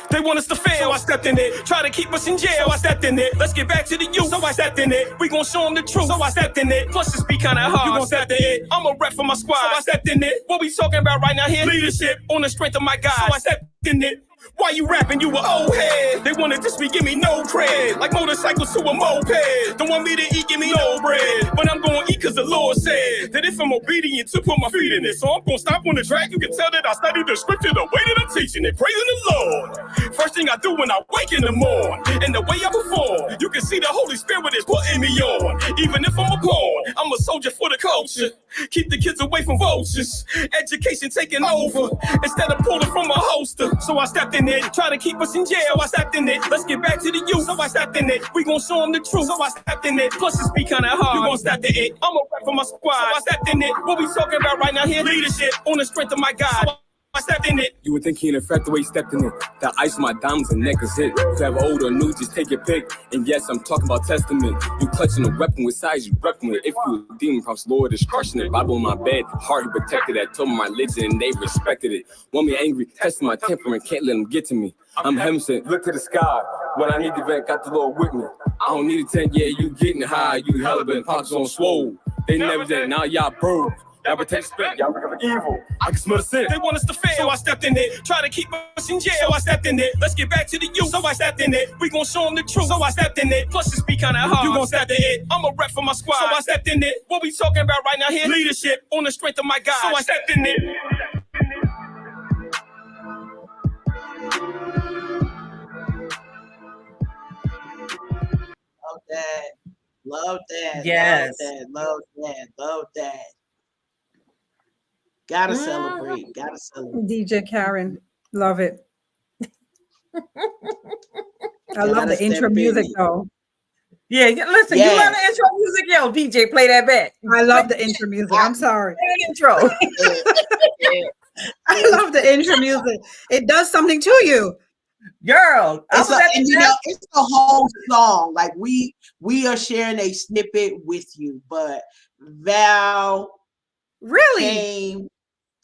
They want us to fail, so I stepped in it. Try to keep us in jail, so I stepped in it. Let's get back to the youth, so I stepped in it. We gon' show them the truth, so I stepped in it. Plus, it's be kinda hard, you gon' step in it. I'm a rep for my squad, so I stepped in it. What we talking about right now here? Leadership on the strength of my guys, so I stepped in it. Why you rapping? You a old head. They wanted to speak, give me no cred. Like motorcycles to a moped. Don't want me to eat, give me no bread. But I'm gonna eat cause the Lord said that if I'm obedient to put my feet in it. So I'm gonna stop on the track. You can tell that I studied the scripture the way that I'm teaching it. Praising the Lord. First thing I do when I wake in the morning. And the way I perform, you can see the Holy Spirit is putting me on. Even if I'm a pawn, I'm a soldier for the culture. Keep the kids away from vultures. Education taking over instead of pulling from a holster. So I stepped in it, try to keep us in jail. So I stepped in it. Let's get back to the youth. So I stepped in it. We gon' show them the truth. So I stepped in it. Plus it's be kinda hard. You gon' step in it. I'm a rep for my squad. So I stepped in it. What we talking about right now here? Leadership on the strength of my God. So I stepped in it. You would think he in effect the way he stepped in it. The ice on my diamonds and neck is hit. You have old or new, just take your pick. And yes, I'm talking about testament. You clutching a weapon with size, you repping with. If you a demon, promise Lord is crushing it. Bible on my bed, heart he protected that. Told me my religion and they respected it. Want me angry, testing my temperament, can't let them get to me. I'm heaven sent, look to the sky. When I need the vent, got the Lord with me. I don't need a tent, yeah, you getting high. You hella been pockets on swole. They never did, now y'all broke. Y'all protect spit, y'all become evil. I can smell the sin. They want us to fail, so I stepped in it. Try to keep us in jail, so I stepped in it. Let's get back to the youth, so I stepped in it. We gon' show them the truth, so I stepped in it. Plus it's be kinda hard, you gon' step in it. I'm a rep for my squad, so I stepped in it. What we talking about right now here? Leadership on the strength of my God, so I stepped in it. Love that. Love that. Yes. Love that. Love that. Gotta celebrate. Gotta celebrate. DJ Karen, love it. I love the intro music though. Yeah, listen, you love the intro music? Yo, DJ, play that back. I love the intro music. I'm sorry. Play the intro. I love the intro music. It does something to you. Girl, it's the whole song. Like we are sharing a snippet with you, but Val really came,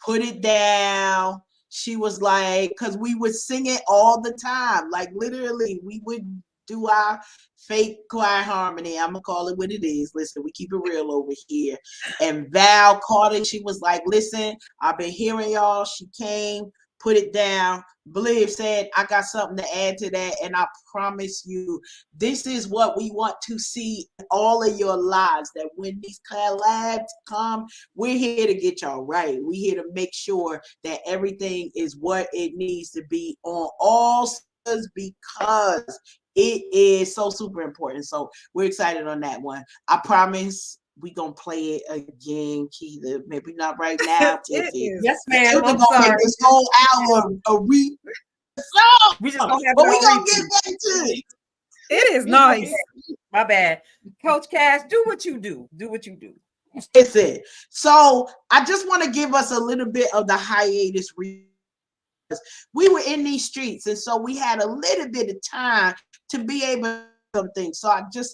put it down. She was like, because we would sing it all the time. Like literally, we would do our fake choir harmony. I'm gonna call it what it is. Listen, we keep it real over here. And Val caught it. She was like, listen, I've been hearing y'all. She came, put it down. Bliv said, I got something to add to that. And I promise you, this is what we want to see in all of your lives, that when these collabs come, we're here to get y'all right. We're here to make sure that everything is what it needs to be on all sides, because it is so super important. So we're excited on that one. I promise we gonna play it again, Keita. Maybe not right now, Tiffy. Yes, ma'am. We're I'm gonna sorry. make this whole hour a We just gonna have but it we on gonna repeat. get back to it. It is nice. My bad. Coach Cash, do what you do. Do what you do. Listen, so I just want to give us a little bit of the hiatus. We were in these streets, and so we had a little bit of time to be able to do something. So I just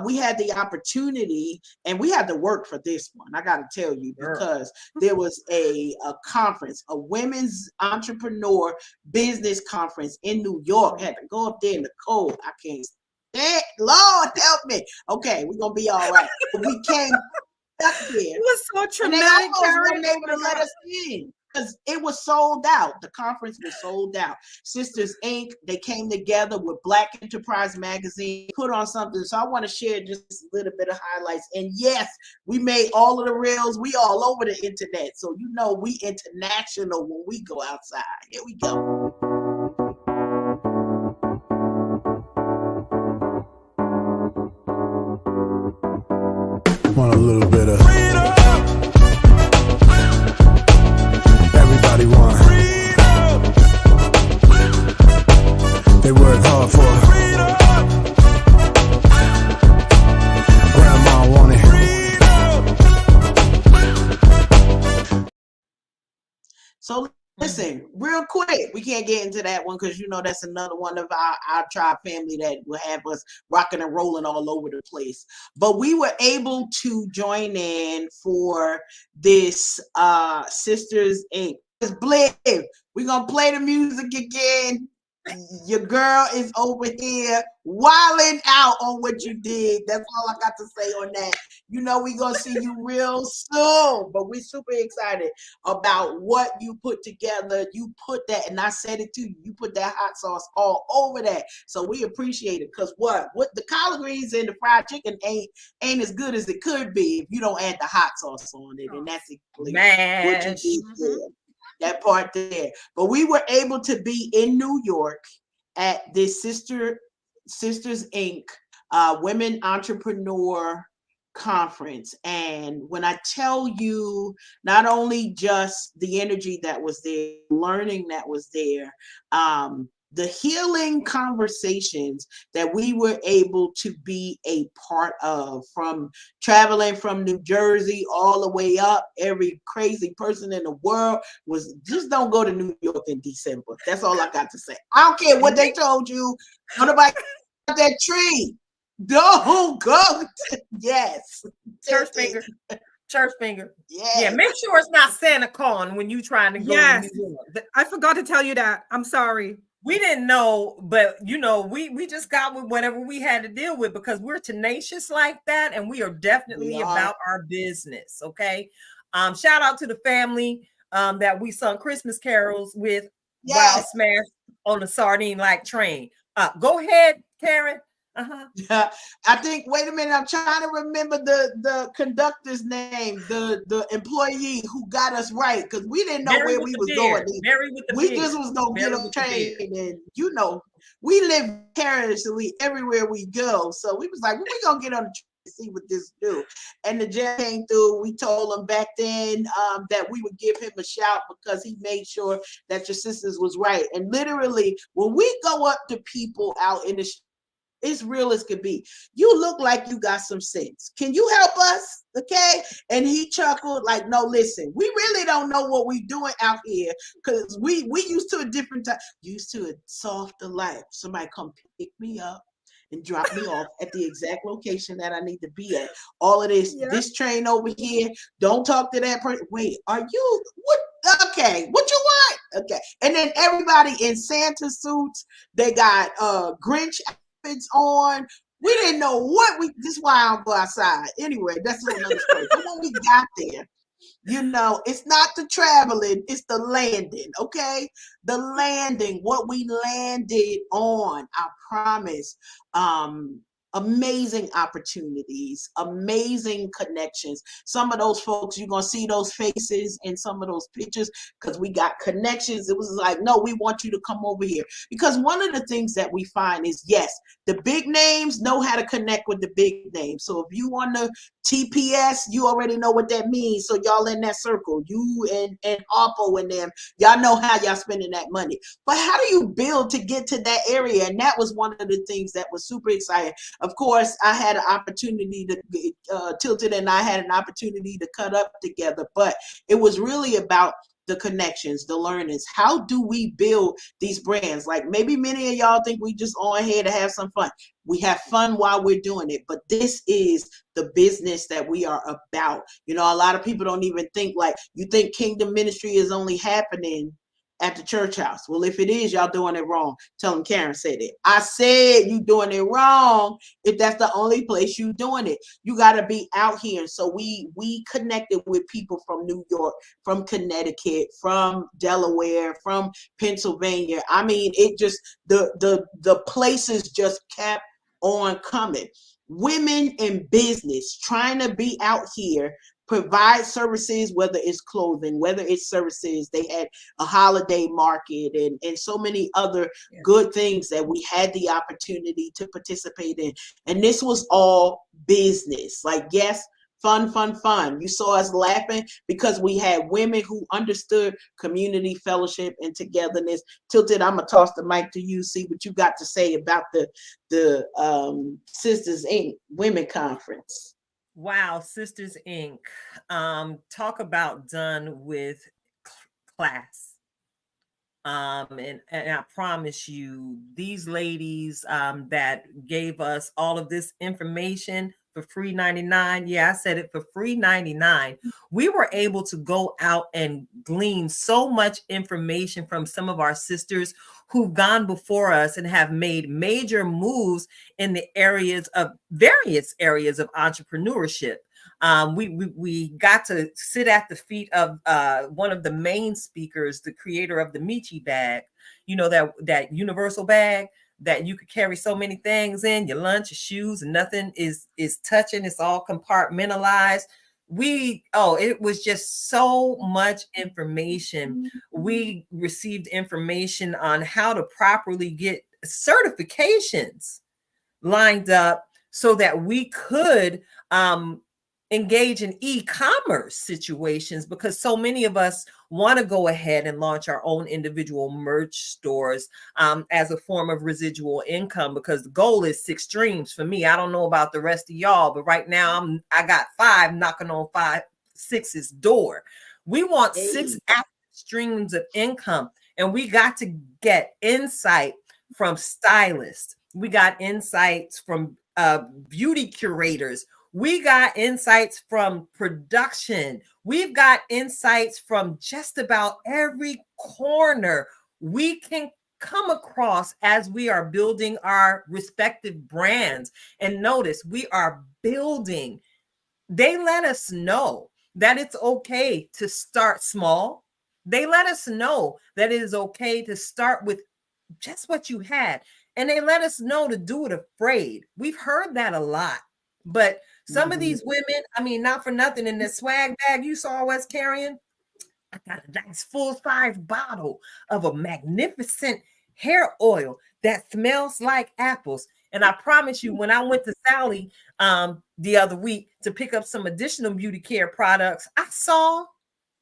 we had the opportunity, and we had to work for this one. I got to tell you, because there was a conference, a women's entrepreneur business conference in New York. I had to go up there in the cold. I can't stand. Lord help me. Okay, we're gonna be all right. But we came up there. It was so And they traumatic, almost Karen. weren't able to let us in because it was sold out. The conference was sold out. Sisters Inc., they came together with Black Enterprise Magazine, put on something. So I want to share just a little bit of highlights. And yes, we made all of the reels. We all over the internet. So you know we international when we go outside. Here we go. Want a little bit of freedom. Everybody want freedom. They work hard for freedom. Grandma wanted freedom. So listen, real quick, we can't get into that one because you know that's another one of our tribe family that will have us rocking and rolling all over the place. But we were able to join in for this Sisters Inc. It's Bliv. We're gonna play the music again. Your girl is over here wilding out on what you did. That's all I got to say on that. You know we're gonna see you real soon, but we're super excited about what you put together. You put that, and I said it too. You put that hot sauce all over that, so we appreciate it. Cause what the collard greens and the fried chicken ain't as good as it could be if you don't add the hot sauce on it, and that's exactly what you did there. That part there. But we were able to be in New York at this Sisters Inc. Women Entrepreneur Conference. And when I tell you, not only just the energy that was there, learning that was there, the healing conversations that we were able to be a part of, from traveling from New Jersey all the way up. Every crazy person in the world was just don't go to New York in December. That's all I got to say. I don't care what they told you. Nobody got that tree. Don't go. Yes. Church finger. Church finger. Yes. Yeah, make sure it's not Santa Con when you trying to go to New York. I forgot to tell you that. I'm sorry. We didn't know, but you know, we just got with whatever we had to deal with because we're tenacious like that, and we are definitely about our business. Okay. Shout out to the family that we sung Christmas carols with while smashed on the sardine-like train. Go ahead, Karen. I think, wait a minute, I'm trying to remember the conductor's name, the employee who got us right, because we didn't know where we was going. We just was gonna get on train, and you know, we live vicariously everywhere we go. So we was like, well, we gonna get on the train and see what this do. And the jet came through. We told him back then that we would give him a shout because he made sure that your sisters was right. And literally, when we go up to people out in the street, it's real as could be. You look like you got some sense. Can you help us? Okay. And he chuckled like, no, listen, we really don't know what we doing out here because we used to a different time, used to a softer life. Somebody come pick me up and drop me off at the exact location that I need to be at. All of this, this train over here, don't talk to that person. Wait, are you, what? Okay, what you want? Okay. And then everybody in Santa suits, they got Grinch on. We didn't know what this is why I don't go outside. Anyway, that's another story. But when we got there, you know, it's not the traveling, it's the landing, okay? The landing, what we landed on, I promise. amazing opportunities, amazing connections. Some of those folks, you're going to see those faces in some of those pictures because we got connections. It was like, no, we want you to come over here. Because one of the things that we find is, yes, the big names know how to connect with the big names. So if you on the TPS, you already know what that means. So y'all in that circle, you and Oppo and them, y'all know how y'all spending that money. But how do you build to get to that area? And that was one of the things that was super exciting. Of course, I had an opportunity to, Tilted and I had an opportunity to cut up together, but it was really about the connections, the learnings. How do we build these brands? Like maybe many of y'all think we just on here to have some fun. We have fun while we're doing it, but this is the business that we are about. You know, a lot of people don't even think like, you think kingdom ministry is only happening at the church house. Well, if it is, y'all doing it wrong. Tell them Karen said it. I said you doing it wrong if that's the only place you doing it. You got to be out here. So we connected with people from New York, from Connecticut, from Delaware, from Pennsylvania. I mean, it just, the places just kept on coming. Women in business trying to be out here, provide services, whether it's clothing, whether it's services. They had a holiday market and so many other good things that we had the opportunity to participate in. And this was all business. Like, yes, fun. You saw us laughing because we had women who understood community, fellowship, and togetherness. Tilted, I'm gonna toss the mic to you, see what you got to say about the Sisters Inc. Women Conference. Wow, Sisters Inc. Talk about done with class. And I promise you, these ladies that gave us all of this information for free 99. Yeah, I said it, for free 99. We were able to go out and glean so much information from some of our sisters who've gone before us and have made major moves in the various areas of entrepreneurship. We got to sit at the feet of one of the main speakers, the creator of the Michi bag, you know, that universal bag that you could carry so many things in, your lunch, your shoes, and nothing is touching. It's all compartmentalized. It was just so much information. We received information on how to properly get certifications lined up so that we could engage in e-commerce situations, because so many of us want to go ahead and launch our own individual merch stores as a form of residual income, because the goal is 6 streams for me. I don't know about the rest of y'all, but right now I got 5 knocking on 6's door. We want 6 active streams of income, and we got to get insight from stylists. We got insights from beauty curators. We got insights from production. We've got insights from just about every corner we can come across as we are building our respective brands. And notice, we are building. They let us know that it's okay to start small. They let us know that it is okay to start with just what you had. And they let us know to do it afraid. We've heard that a lot. But some of these women, I mean, not for nothing, in the swag bag you saw us carrying, I got a nice full-size bottle of a magnificent hair oil that smells like apples. And I promise you, when I went to Sally the other week to pick up some additional beauty care products, I saw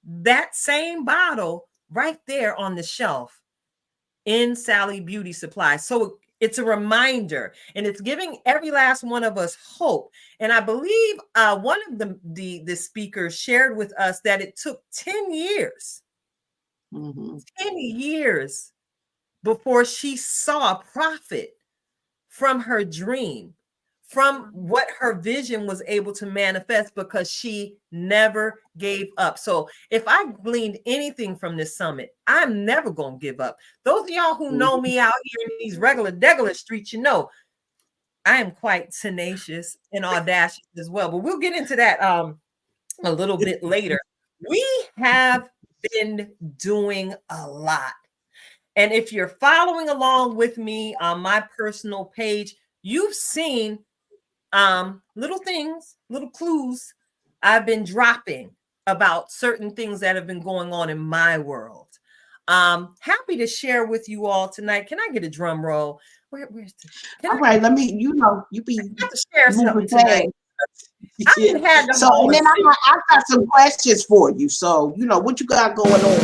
that same bottle right there on the shelf in Sally Beauty Supply. So it's a reminder, and it's giving every last one of us hope. And I believe one of the speakers shared with us that it took 10 years, 10 years before she saw a profit from her dream, from what her vision was able to manifest, because she never gave up. So if I gleaned anything from this summit, I'm never going to give up. Those of y'all who know me out here in these regular streets, you know, I am quite tenacious and audacious as well. But we'll get into that a little bit later. We have been doing a lot. And if you're following along with me on my personal page, you've seen little things, little clues I've been dropping about certain things that have been going on in my world. Happy to share with you all tonight. Can I get a drum roll? All right, let me, you be to share something tonight. Yeah. So, and then I got some questions for you. So, what you got going on?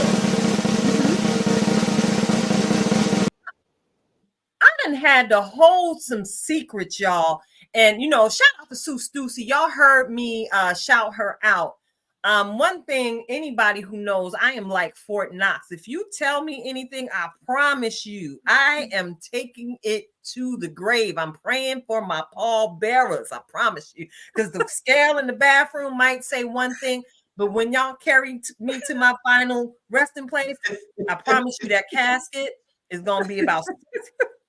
I done had to hold some secrets, y'all. And, shout out to Sue Stussy. Y'all heard me shout her out. One thing, anybody who knows, I am like Fort Knox. If you tell me anything, I promise you, I am taking it to the grave. I'm praying for my pallbearers. I promise you, because the scale in the bathroom might say one thing, but when y'all carry me to my final resting place, I promise you that casket is going to be about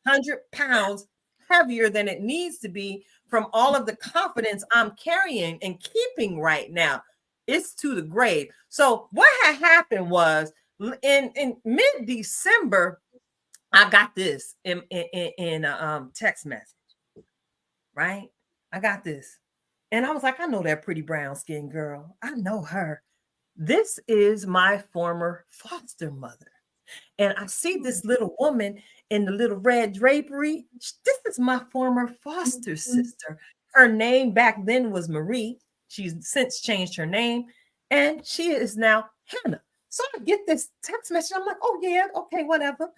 100 pounds heavier than it needs to be from all of the confidence I'm carrying and keeping right now. It's to the grave. So what had happened was in mid-December, I got this in a text message, right? I got this. And I was like, I know that pretty brown skin girl. I know her. This is my former foster mother. And I see this little woman in the little red drapery. This is my former foster sister. Her name back then was Marie. She's since changed her name, and she is now Hannah. So I get this text message. I'm like, oh, yeah, okay, whatever.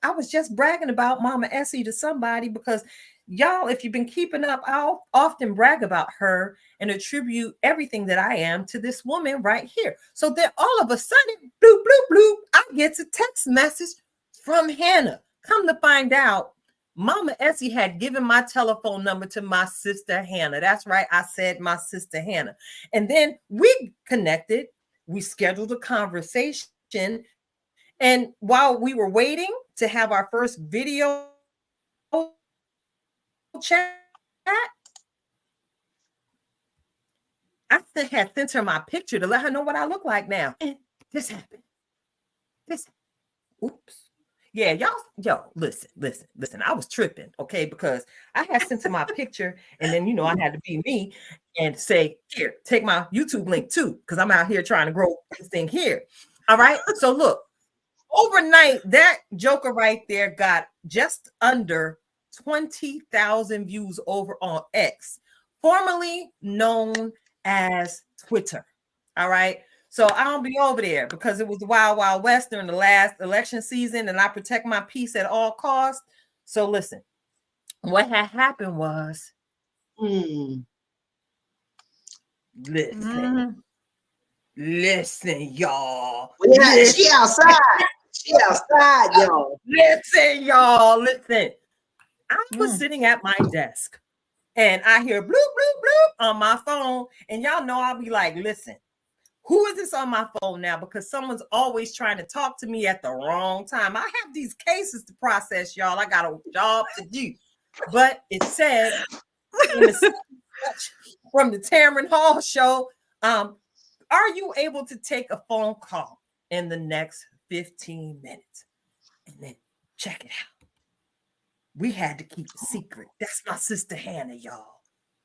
I was just bragging about Mama Essie to somebody because y'all, if you've been keeping up, I'll often brag about her and attribute everything that I am to this woman right here. So then all of a sudden, bloop, bloop, bloop, I get a text message from Hannah. Come to find out, Mama Essie had given my telephone number to my sister Hannah. That's right. I said my sister Hannah. And then we connected. We scheduled a conversation. And while we were waiting to have our first video chat, I had sent her my picture to let her know what I look like now. And this happened. Oops. Yeah, listen. I was tripping, okay, because I had sent her my picture, and then I had to be me and say, here, take my YouTube link too, because I'm out here trying to grow this thing here. All right. So look, overnight, that joker right there got just under 20,000 views over on X, formerly known as Twitter. All right. So I don't be over there because it was the Wild Wild West during the last election season, and I protect my peace at all costs. So listen, what had happened was, listen, y'all. Yeah, she outside. She outside, y'all. Listen, y'all. Listen. I was sitting at my desk, and I hear bloop, bloop, bloop on my phone, and y'all know I'll be like, listen. Who is this on my phone now? Because someone's always trying to talk to me at the wrong time. I have these cases to process, y'all. I got a job to do. But it said from the Tamron Hall show, are you able to take a phone call in the next 15 minutes? And then check it out. We had to keep it secret. That's my sister Hannah, y'all.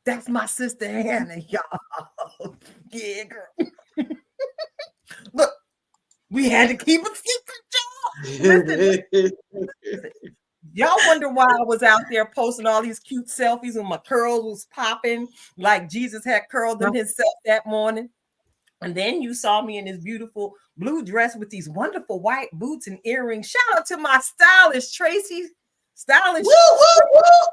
That's my sister Hannah, y'all. Yeah, girl. Look, we had to keep it secret, y'all. Listen. Y'all wonder why I was out there posting all these cute selfies when my curls was popping like Jesus had curled them himself that morning. And then you saw me in this beautiful blue dress with these wonderful white boots and earrings. Shout out to my stylist, Tracy. Stylist. Woo, woo, woo.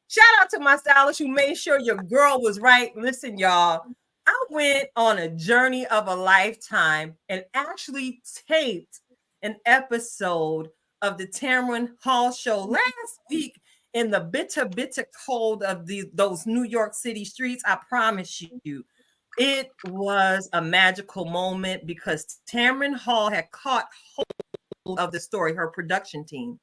Shout out to my stylist who made sure your girl was right. Listen, y'all, I went on a journey of a lifetime and actually taped an episode of the Tamron Hall show last week in the bitter, bitter cold of those New York City streets. I promise you, it was a magical moment because Tamron Hall had caught hold of the story, her production team,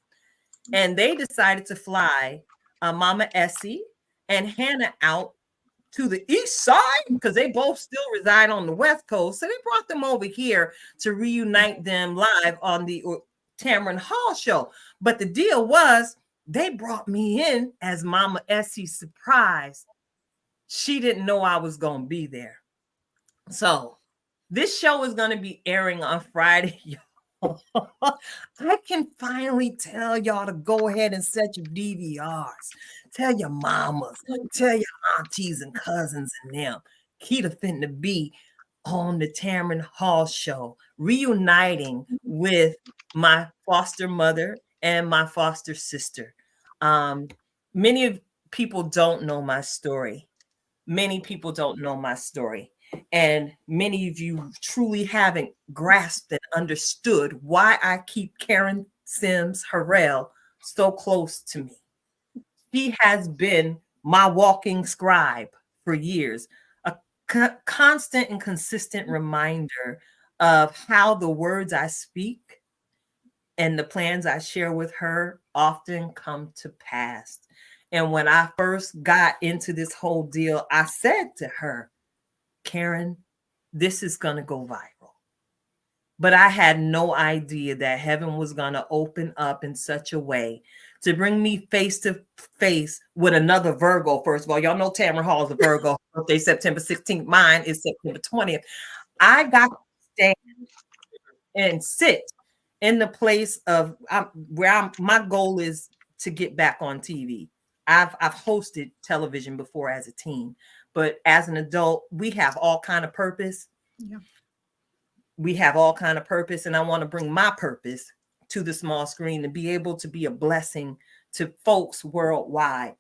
and they decided to fly Mama Essie and Hannah out to the east side because they both still reside on the West Coast. So they brought them over here to reunite them live on the Tamron Hall show. But the deal was they brought me in as Mama Essie's surprise she didn't know I was going to be there. So this show is going to be airing on Friday. I can finally tell y'all to go ahead and set your DVRs. Tell your mamas, tell your aunties and cousins and them. Keita finna be on the Tamron Hall show, reuniting with my foster mother and my foster sister. Many of people don't know my story. Many people don't know my story. And many of you truly haven't grasped and understood why I keep Karen Sims Harrell so close to me. She has been my walking scribe for years, a constant and consistent reminder of how the words I speak and the plans I share with her often come to pass. And when I first got into this whole deal, I said to her, Karen, this is going to go viral. But I had no idea that heaven was going to open up in such a way to bring me face to face with another Virgo. First of all, y'all know Tamron Hall is a Virgo. Birthday September 16th. Mine is September 20th. I got to stand and sit in the place of my goal is to get back on TV. I've hosted television before as a teen, but as an adult, we have all kind of purpose. Yeah. We have all kind of purpose, and I want to bring my purpose to the small screen and be able to be a blessing to folks worldwide.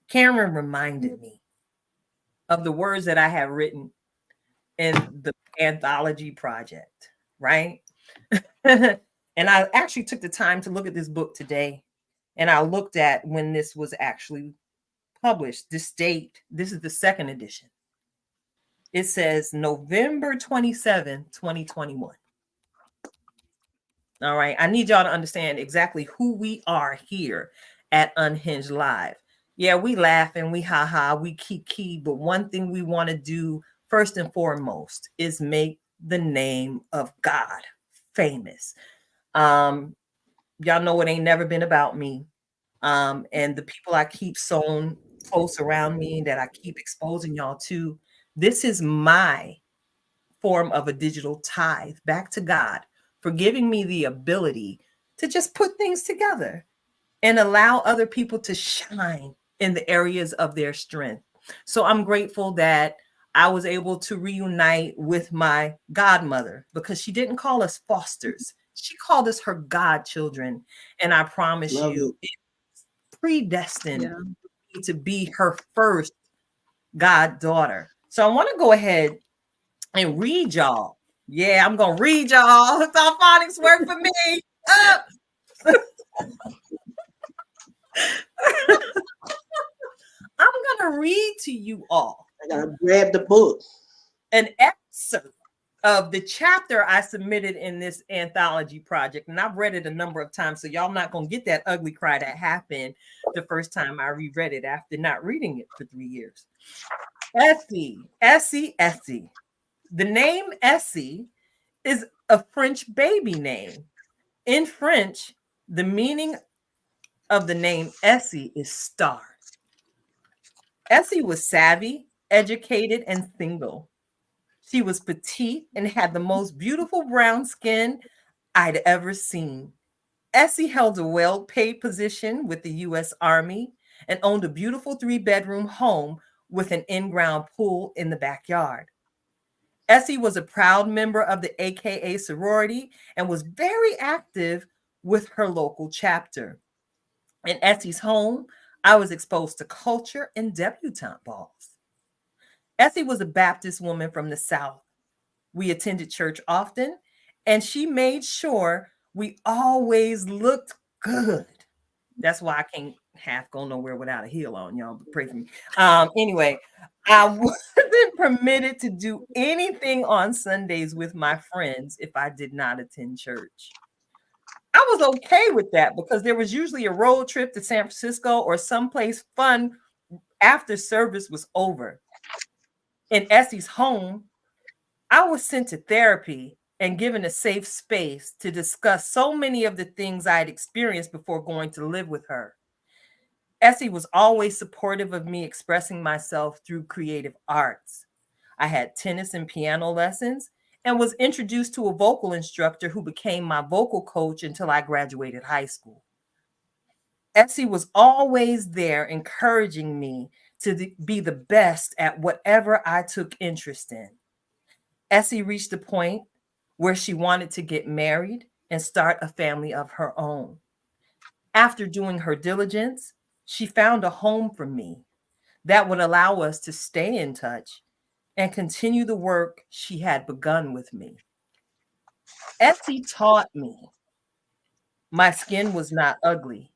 Cameron reminded me of the words that I have written in the anthology project, right? And I actually took the time to look at this book today, and I looked at when this was actually published, this date. This is the second edition. It says November 27, 2021. All right. I need y'all to understand exactly who we are here at Unhinged Live. Yeah, we laugh and we ha-ha, we kiki, but one thing we want to do first and foremost is make the name of God famous. Y'all know it ain't never been about me. And the people I keep sewn close around me that I keep exposing y'all to, this is my form of a digital tithe back to God for giving me the ability to just put things together and allow other people to shine in the areas of their strength. So I'm grateful that I was able to reunite with my godmother because she didn't call us fosters. She called us her godchildren. And I promise you, it's predestined to be her first goddaughter. So I want to go ahead and read y'all. Yeah, I'm going to read y'all. It's phonics work for me. I'm going to read to you all. I got to grab the book. An excerpt of the chapter I submitted in this anthology project. And I've read it a number of times, so y'all not going to get that ugly cry that happened the first time I reread it after not reading it for 3 years. Essie. The name Essie is a French baby name. In French, the meaning of the name Essie is star. Essie was savvy, educated, and single. She was petite and had the most beautiful brown skin I'd ever seen. Essie held a well-paid position with the U.S. Army and owned a beautiful 3-bedroom home with an in-ground pool in the backyard. Essie was a proud member of the AKA sorority and was very active with her local chapter. In Essie's home, I was exposed to culture and debutante balls. Essie was a Baptist woman from the South. We attended church often, and she made sure we always looked good. That's why I can't half go nowhere without a heel on, y'all. But pray for me. Anyway, I wasn't permitted to do anything on Sundays with my friends if I did not attend church. I was okay with that because there was usually a road trip to San Francisco or someplace fun after service was over. In Essie's home, I was sent to therapy and given a safe space to discuss so many of the things I had experienced before going to live with her. Essie was always supportive of me expressing myself through creative arts. I had tennis and piano lessons and was introduced to a vocal instructor who became my vocal coach until I graduated high school. Essie was always there encouraging me to be the best at whatever I took interest in. Essie reached a point where she wanted to get married and start a family of her own. After doing her diligence, she found a home for me that would allow us to stay in touch and continue the work she had begun with me. Essie taught me my skin was not ugly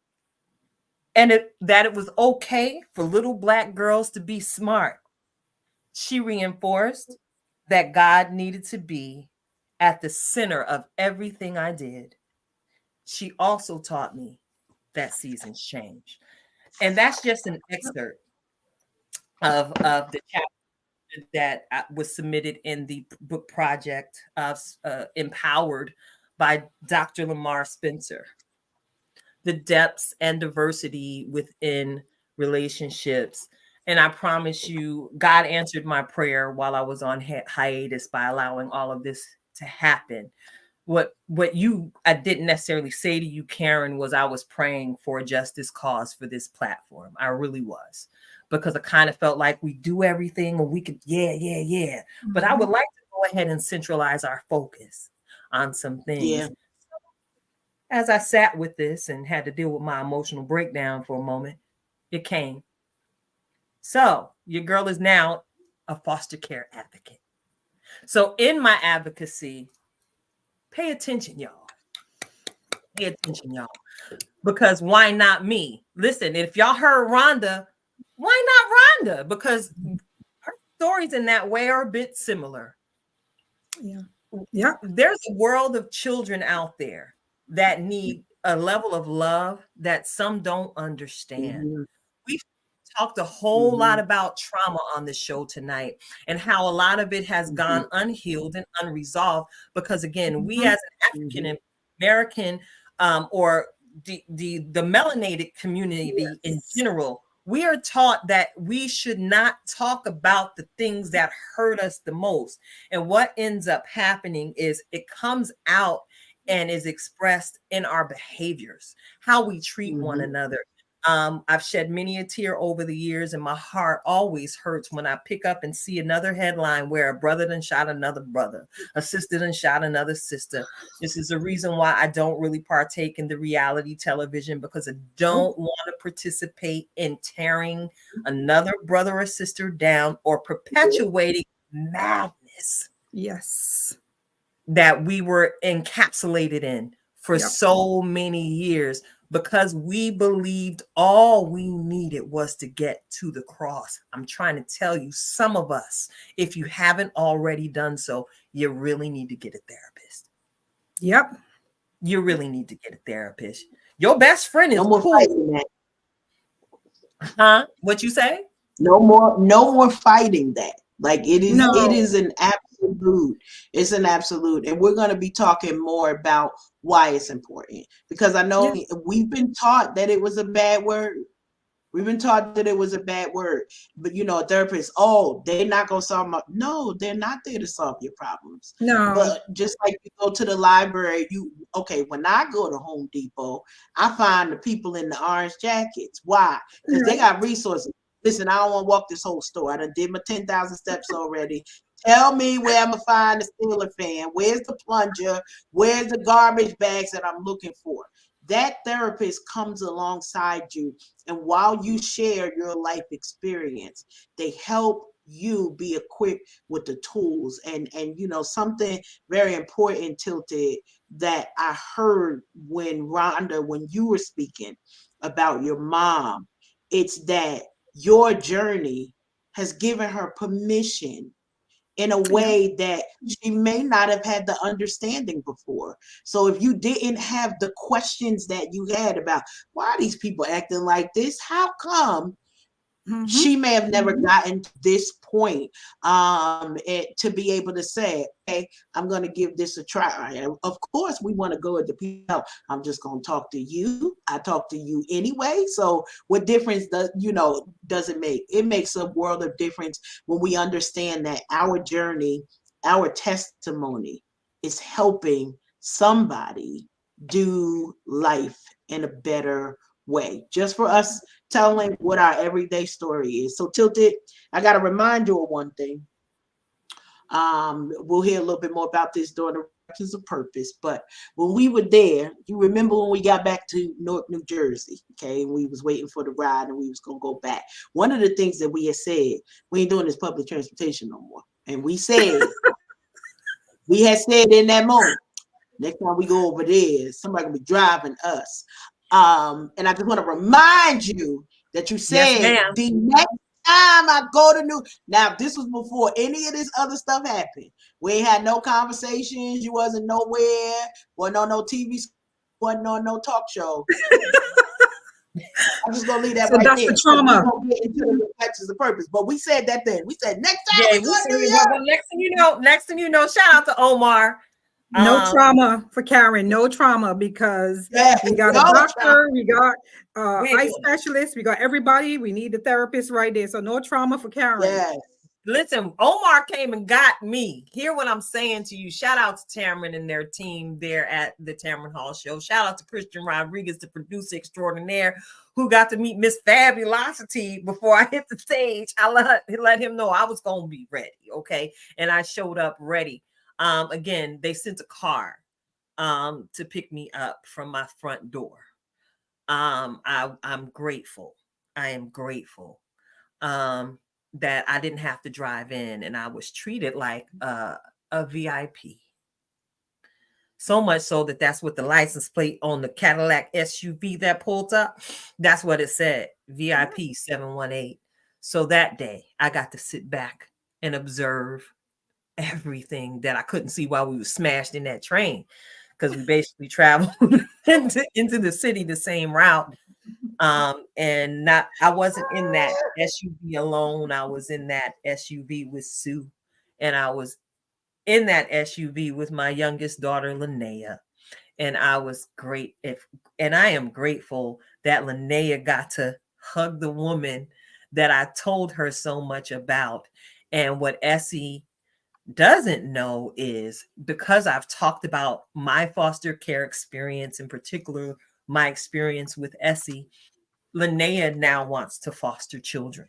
and that it was okay for little Black girls to be smart. She reinforced that God needed to be at the center of everything I did. She also taught me that seasons change. And that's just an excerpt of the chapter that was submitted in the book project of Empowered by Dr. Lamar Spencer. The depths and diversity within relationships. And I promise you, God answered my prayer while I was on hiatus by allowing all of this to happen. What I didn't necessarily say to you, Karen, was I was praying for a justice cause for this platform. I really was, because I kind of felt like we do everything and we could, yeah. But I would like to go ahead and centralize our focus on some things. Yeah. As I sat with this and had to deal with my emotional breakdown for a moment, it came. So your girl is now a foster care advocate. So in my advocacy, pay attention, y'all. Pay attention, y'all. Because why not me? Listen, if y'all heard Rhonda, why not Rhonda? Because her stories in that way are a bit similar. Yeah. There's a world of children out there that need a level of love that some don't understand. We've talked a whole lot about trauma on the show tonight and how a lot of it has gone unhealed and unresolved because, again, we as an African American or the melanated community in general, we are taught that we should not talk about the things that hurt us the most. And what ends up happening is it comes out and is expressed in our behaviors, how we treat one another. I've shed many a tear over the years, and my heart always hurts when I pick up and see another headline where a brother done shot another brother, a sister done shot another sister. This is the reason why I don't really partake in the reality television, because I don't want to participate in tearing another brother or sister down or perpetuating madness. Yes. That we were encapsulated in for so many years, because we believed all we needed was to get to the cross. I'm trying to tell you, some of us, if you haven't already done so, you really need to get a therapist. Yep. You really need to get a therapist. Your best friend is No more fighting that. Huh? What you say? No more fighting that. Like it is an absolute. It's an absolute. And we're going to be talking more about why it's important, because I know we've been taught that it was a bad word. We've been taught that it was a bad word. But a therapist, they're not going to solve no, they're not there to solve your problems. No. But just like you go to the library, when I go to Home Depot, I find the people in the orange jackets. Why? Because they got resources. Listen, I don't want to walk this whole store. I done did my 10,000 steps already. Tell me where I'm going to find the Steeler fan. Where's the plunger? Where's the garbage bags that I'm looking for? That therapist comes alongside you. And while you share your life experience, they help you be equipped with the tools. And something very important, Tilted, that I heard when you were speaking about your mom, it's that your journey has given her permission in a way that she may not have had the understanding before. So if you didn't have the questions that you had about why are these people acting like this, how come she may have never gotten to this point to be able to say, hey, I'm going to give this a try. Of course, we want to go at the people. I'm just going to talk to you. I talk to you anyway. So what difference does it make? It makes a world of difference when we understand that our journey, our testimony is helping somebody do life in a better way, just for us telling what our everyday story is. So Tilted, I got to remind you of one thing. We'll hear a little bit more about this during the Directions of Purpose, but when we were there, you remember when we got back to Newark, New Jersey, okay, and we was waiting for the ride and we was going to go back. One of the things that we had said, we ain't doing this public transportation no more. And we said, we had said in that moment, next time we go over there, somebody will be driving us. And I just want to remind you that you said the next time I go to now this was before any of this other stuff happened. We ain't had no conversations. You wasn't nowhere. Wasn't on no TV. Wasn't on no talk show. I'm just gonna leave that right that's there. The trauma. We're gonna get into the Directions of Purpose, but we said that then. We said next time we go to New York. Well, next thing you know, shout out to Omar. No trauma for Karen. No trauma, because we got a doctor, we got eye specialist, we got everybody. We need the therapist right there. So no trauma for Karen. Yes. Listen, Omar came and got me. Hear what I'm saying to you. Shout out to Tamron and their team there at the Tamron Hall Show. Shout out to Christian Rodriguez, the producer extraordinaire, who got to meet Miss Fabulosity before I hit the stage. I let him know I was going to be ready, okay? And I showed up ready. Again, they sent a car to pick me up from my front door. I'm grateful. I am grateful that I didn't have to drive in, and I was treated like a VIP. So much so that that's what the license plate on the Cadillac SUV that pulled up, that's what it said, VIP 718. So that day I got to sit back and observe everything that I couldn't see while we were smashed in that train, because we basically traveled into the city the same route. And I wasn't in that SUV alone. I was in that SUV with Sue, and I was in that SUV with my youngest daughter, Linnea. And I was and I am grateful that Linnea got to hug the woman that I told her so much about. And what Essie doesn't know is, because I've talked about my foster care experience, in particular, my experience with Essie, Linnea now wants to foster children.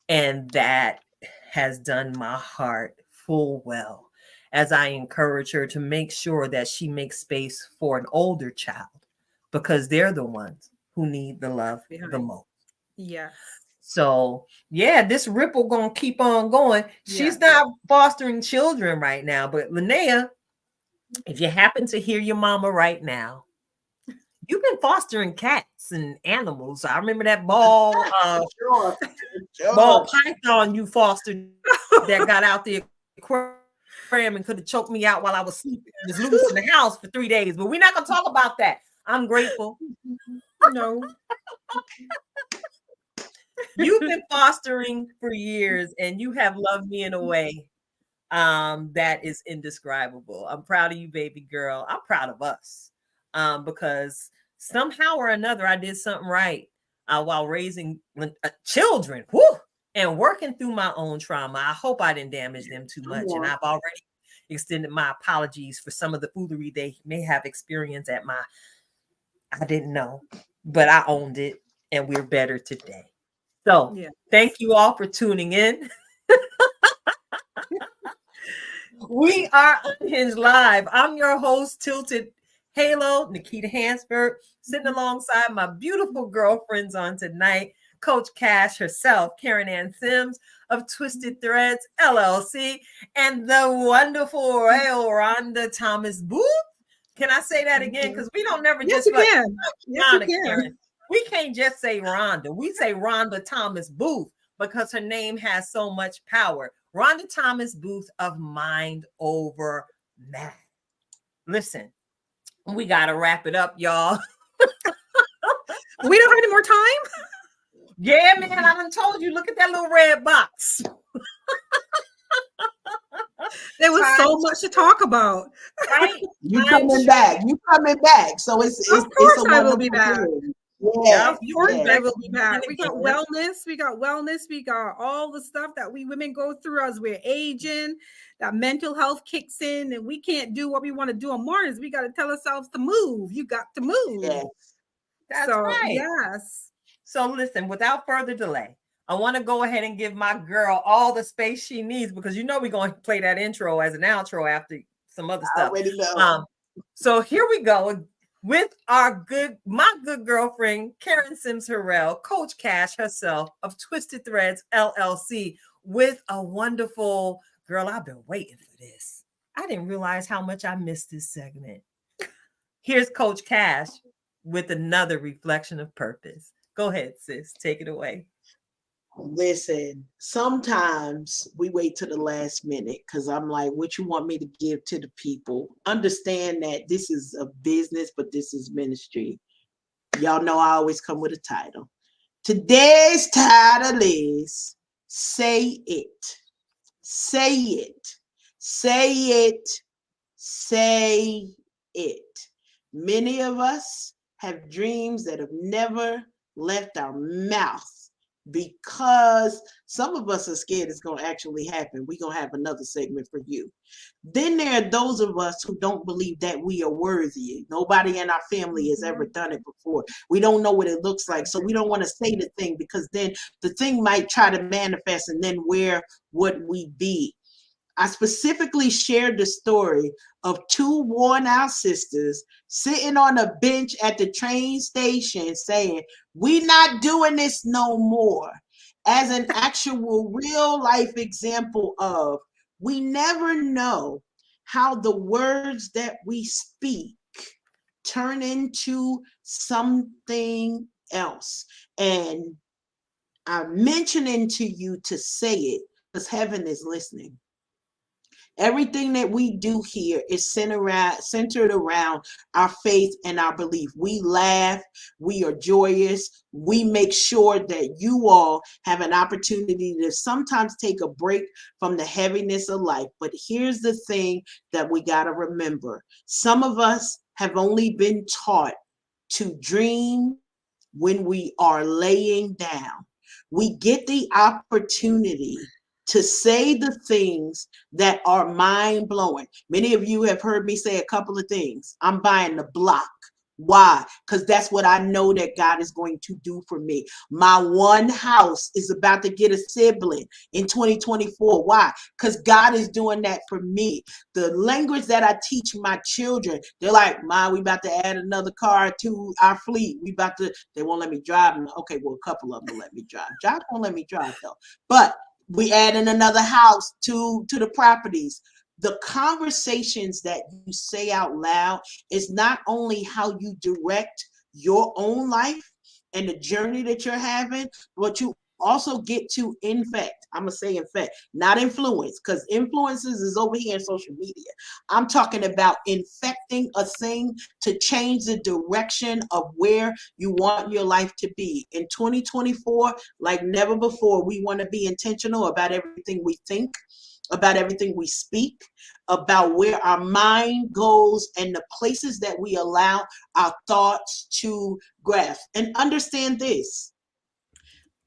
And that has done my heart full well, as I encourage her to make sure that she makes space for an older child, because they're the ones who need the love the most. Yes. So, yeah, this ripple gonna keep on going. She's not fostering children right now, but Linnea, if you happen to hear your mama right now, you've been fostering cats and animals. I remember that ball python you fostered that got out the aquarium and could have choked me out while I was sleeping. It was loose in the house for 3 days, but we're not gonna talk about that. I'm grateful. No. You've been fostering for years, and you have loved me in a way that is indescribable. I'm proud of you, baby girl. I'm proud of us because somehow or another I did something right while raising children and working through my own trauma. I hope I didn't damage them too much, and I've already extended my apologies for some of the foolery they may have experienced I didn't know, but I owned it, and we're better today. So thank you all for tuning in. We are Unhinged Live. I'm your host, Tilted Halo, Nikita Hansford, sitting alongside my beautiful girlfriends on tonight, Coach Cash herself, Karen Ann Sims of Twisted Threads, LLC, and the wonderful royal Rhonda Thomas-Boothe. Can I say that again? Because we don't never just like, yes, you Karen. We can't just say Rhonda. We say Rhonda Thomas-Boothe because her name has so much power. Rhonda Thomas-Boothe of Mind Over Matter. Listen, we got to wrap it up, y'all. We don't have any more time. Yeah, man, I done told you. Look at that little red box. There was so much to talk about. Right? You coming back. You coming back. So it's Of course a I will wonderful be back. thing. Yeah, Of course yeah. I will be back. We got wellness. We got all the stuff that we women go through as we're aging. That mental health kicks in, and we can't do what we want to do on mornings. We got to tell ourselves to move. You got to move. Yeah. That's so, right. Yes. So listen, without further delay, I want to go ahead and give my girl all the space she needs, because you know we're going to play that intro as an outro after some other stuff. I already know. So here we go with my good girlfriend, Karen Sims Harrell, Coach Cash herself of Twisted Threads LLC, with a wonderful girl. I've been waiting for this. I didn't realize how much I missed this segment. Here's Coach Cash with another reflection of purpose. Go ahead, sis. Take it away. Listen, sometimes we wait to the last minute because I'm like, what you want me to give to the people? Understand that this is a business, but this is ministry. Y'all know I always come with a title. Today's title is Say It. Say it. Say it. Say it. Many of us have dreams that have never left our mouth, because some of us are scared it's going to actually happen. We're going to have another segment for you. Then there are those of us who don't believe that we are worthy. Nobody in our family has ever done it before. We don't know what it looks like. So we don't want to say the thing, because then the thing might try to manifest, and then where would we be? I specifically shared the story of two worn-out sisters sitting on a bench at the train station saying, "We're not doing this no more," as an actual real-life example of we never know how the words that we speak turn into something else. And I'm mentioning to you to say it because heaven is listening. Everything that we do here is centered around our faith and our belief. We laugh, we are joyous, we make sure that you all have an opportunity to sometimes take a break from the heaviness of life. But here's the thing that we got to remember. Some of us have only been taught to dream when we are laying down. We get the opportunity to say the things that are mind-blowing. Many of you have heard me say a couple of things. I'm buying the block. Why? Because that's what I know that God is going to do for me. My one house is about to get a sibling in 2024. Why? Because God is doing that for me. The language that I teach my children, they're like, "Ma, we about to add another car to our fleet. They won't let me drive." Okay, well, a couple of them will let me drive. Josh won't let me drive though. But we adding another house to the properties. The conversations that you say out loud is not only how you direct your own life and the journey that you're having, but you also get to infect. I'm going to say infect, not influence, because influences is over here in social media. I'm talking about infecting a thing to change the direction of where you want your life to be. In 2024, like never before, we want to be intentional about everything we think, about everything we speak, about where our mind goes and the places that we allow our thoughts to grasp. And understand this.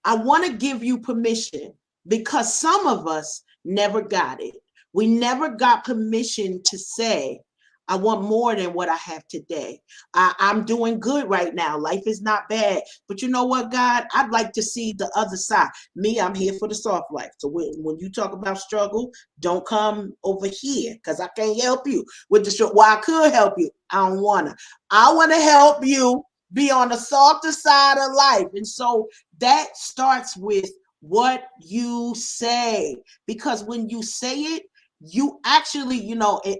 I want to give you permission, because some of us never got it. We never got permission to say, I want more than what I have today. I'm doing good right now. Life is not bad. But you know what, God? I'd like to see the other side. Me, I'm here for the soft life. So when you talk about struggle, don't come over here, because I can't help you with the struggle. Well, I could help you. I don't want to. I want to help you be on the softer side of life. And so that starts with what you say, because when you say it, you actually,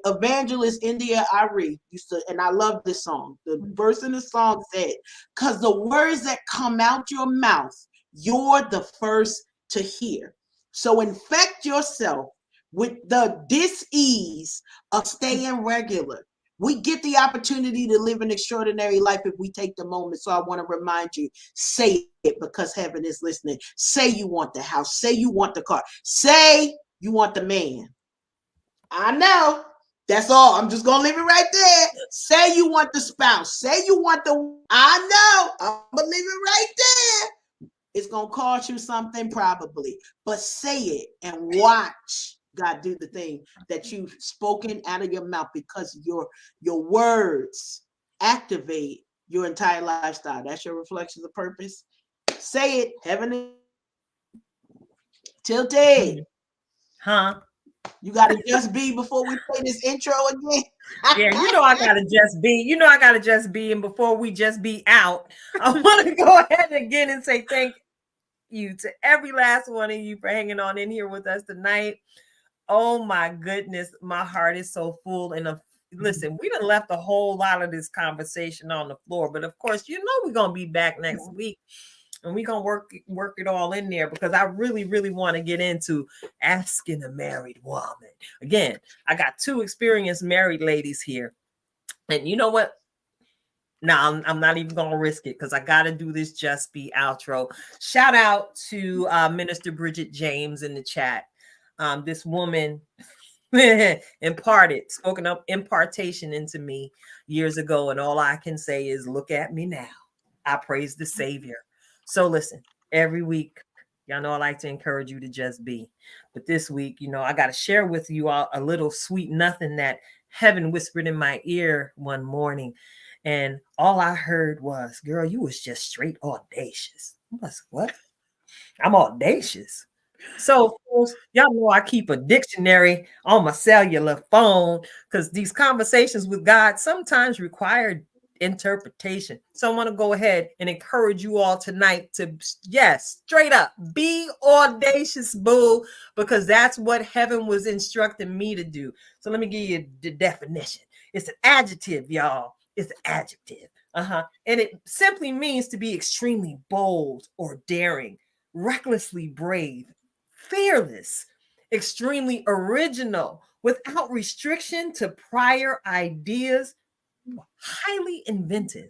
Evangelist India Ari used to, and I love this song. The verse in the song said, because the words that come out your mouth, you're the first to hear. So infect yourself with the dis-ease of staying regular. We get the opportunity to live an extraordinary life if we take the moment. So I want to remind you, say it, because heaven is listening. Say you want the house. Say you want the car. Say you want the man. I know. That's all. I'm just going to leave it right there. Say you want the spouse. Say you want the... I know. I'm going to leave it right there. It's going to cost you something probably. But say it and watch God do the thing that you've spoken out of your mouth, because your words activate your entire lifestyle. That's your reflection of purpose. Say it. Heaven is tilted. Huh? You got to just be before we play this intro again. Yeah, you know I gotta just be. You know I gotta just be. And before we just be out, I want to go ahead again and say thank you to every last one of you for hanging on in here with us tonight. Oh my goodness, my heart is so full. And listen, we done left a whole lot of this conversation on the floor, but of course, you know we're gonna be back next week, and we're gonna work it all in there, because I really, really want to get into asking a married woman. Again, I got 2 experienced married ladies here, and you know what? Now I'm not even gonna risk it, because I gotta do this just be outro. Shout out to Minister Bridget James in the chat. This woman spoken up impartation into me years ago, and all I can say is, look at me now. I praise the Savior. So listen, every week, y'all know I like to encourage you to just be. But this week, you know, I got to share with you all a little sweet nothing that heaven whispered in my ear one morning. And all I heard was, girl, you was just straight audacious. I was, what? I'm audacious. So y'all know I keep a dictionary on my cellular phone, because these conversations with God sometimes require interpretation. So I want to go ahead and encourage you all tonight to, yes, straight up, be audacious, boo, because that's what heaven was instructing me to do. So let me give you the definition. It's an adjective, y'all. It's an adjective. And it simply means to be extremely bold or daring, recklessly brave, fearless, extremely original, without restriction to prior ideas, highly inventive,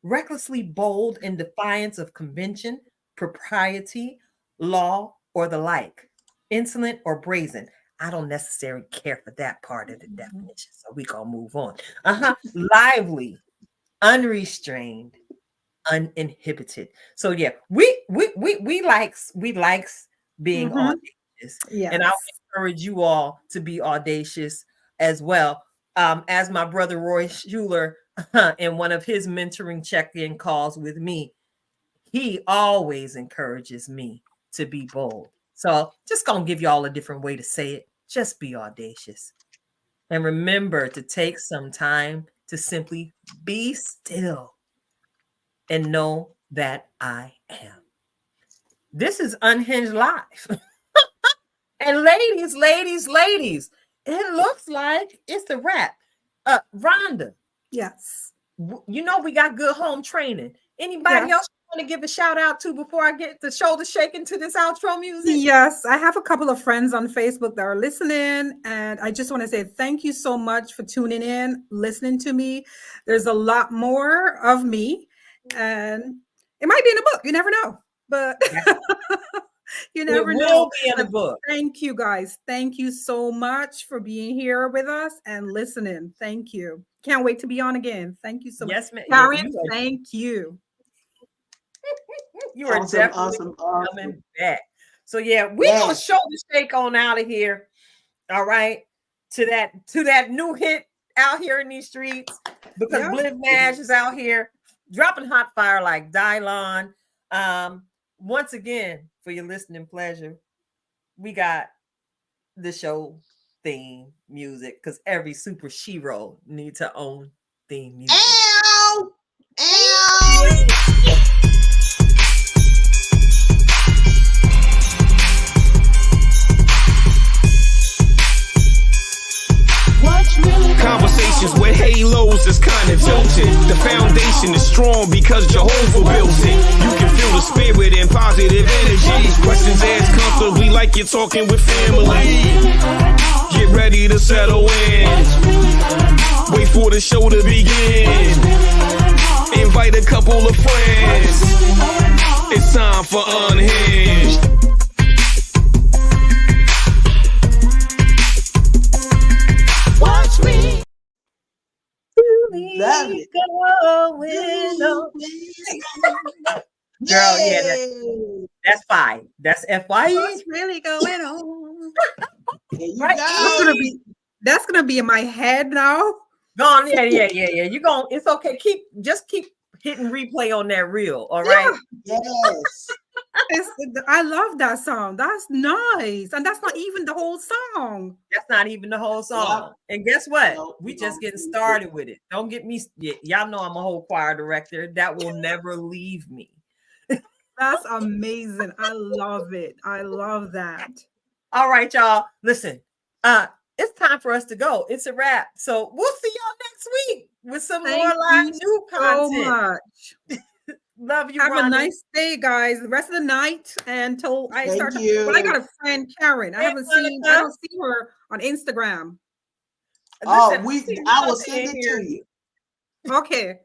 recklessly bold in defiance of convention, propriety, law, or the like, insolent or brazen. I don't necessarily care for that part of the definition, so we gonna move on. Lively, unrestrained, uninhibited. So yeah, we likes being audacious. Yes. And I encourage you all to be audacious as well. As my brother Roy Schuler, in one of his mentoring check-in calls with me, he always encourages me to be bold. So just gonna give you all a different way to say it. Just be audacious. And remember to take some time to simply be still and know that I am. This is Unhinged Live. And ladies, it looks like it's a wrap. Rhonda. Yes. You know we got good home training. Anybody else want to give a shout out to before I get the shoulder shaking to this outro music? Yes, I have a couple of friends on Facebook that are listening, and I just want to say thank you so much for tuning in, listening to me. There's a lot more of me, and it might be in a book. You never know, but you never know. It will be in a book. Thank you, guys. Thank you so much for being here with us and listening. Thank you. Can't wait to be on again. Thank you so much. Yes, ma'am. Karen, thank you. You are awesome, definitely coming back. So yeah, we're gonna shoulder shake on out of here. All right. To that new hit out here in these streets, because Bliv Nash is out here dropping hot fire like Dylon. Once again, for your listening pleasure, we got the show theme music, because every super shero needs her own theme music. Ow! Conversations with halos is kind of tilted. The The foundation is strong because Jehovah built it. You can feel the spirit and positive energy. Questions asked comfortably like you're talking with family. Get ready to settle in. Wait for the show to begin. Invite a couple of friends. It's time for Unhinged. Watch me. Love it. Girl, yeah, that's fine. That's FYE. What's really going on? There you Right. go. That's gonna be in my head now. Go on, yeah. You going? It's okay. Keep hitting replay on that reel. All right. Yes. I love that song. That's nice, and that's not even the whole song. That's not even the whole song. And guess what? We just getting started with it. Don't get me. Y'all know I'm a whole choir director. That will never leave me. That's amazing. I love it. I love that. All right, y'all. Listen. It's time for us to go. It's a wrap. So we'll see y'all next week with some more live new content. So much. Love you. Have Rhonda. a nice day, guys. The rest of the night until I Thank start. you. Well, I got a friend, Karen. I Hey, don't see her on Instagram. I Listen, will send it to you. Okay.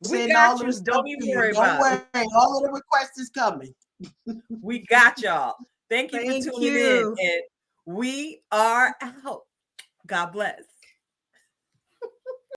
We Send got all you. of the Don't stuff even to you. worry Don't about it. worry. All of the requests is coming. We got y'all. Thank you Thank for tuning you. in. And we are out. God bless.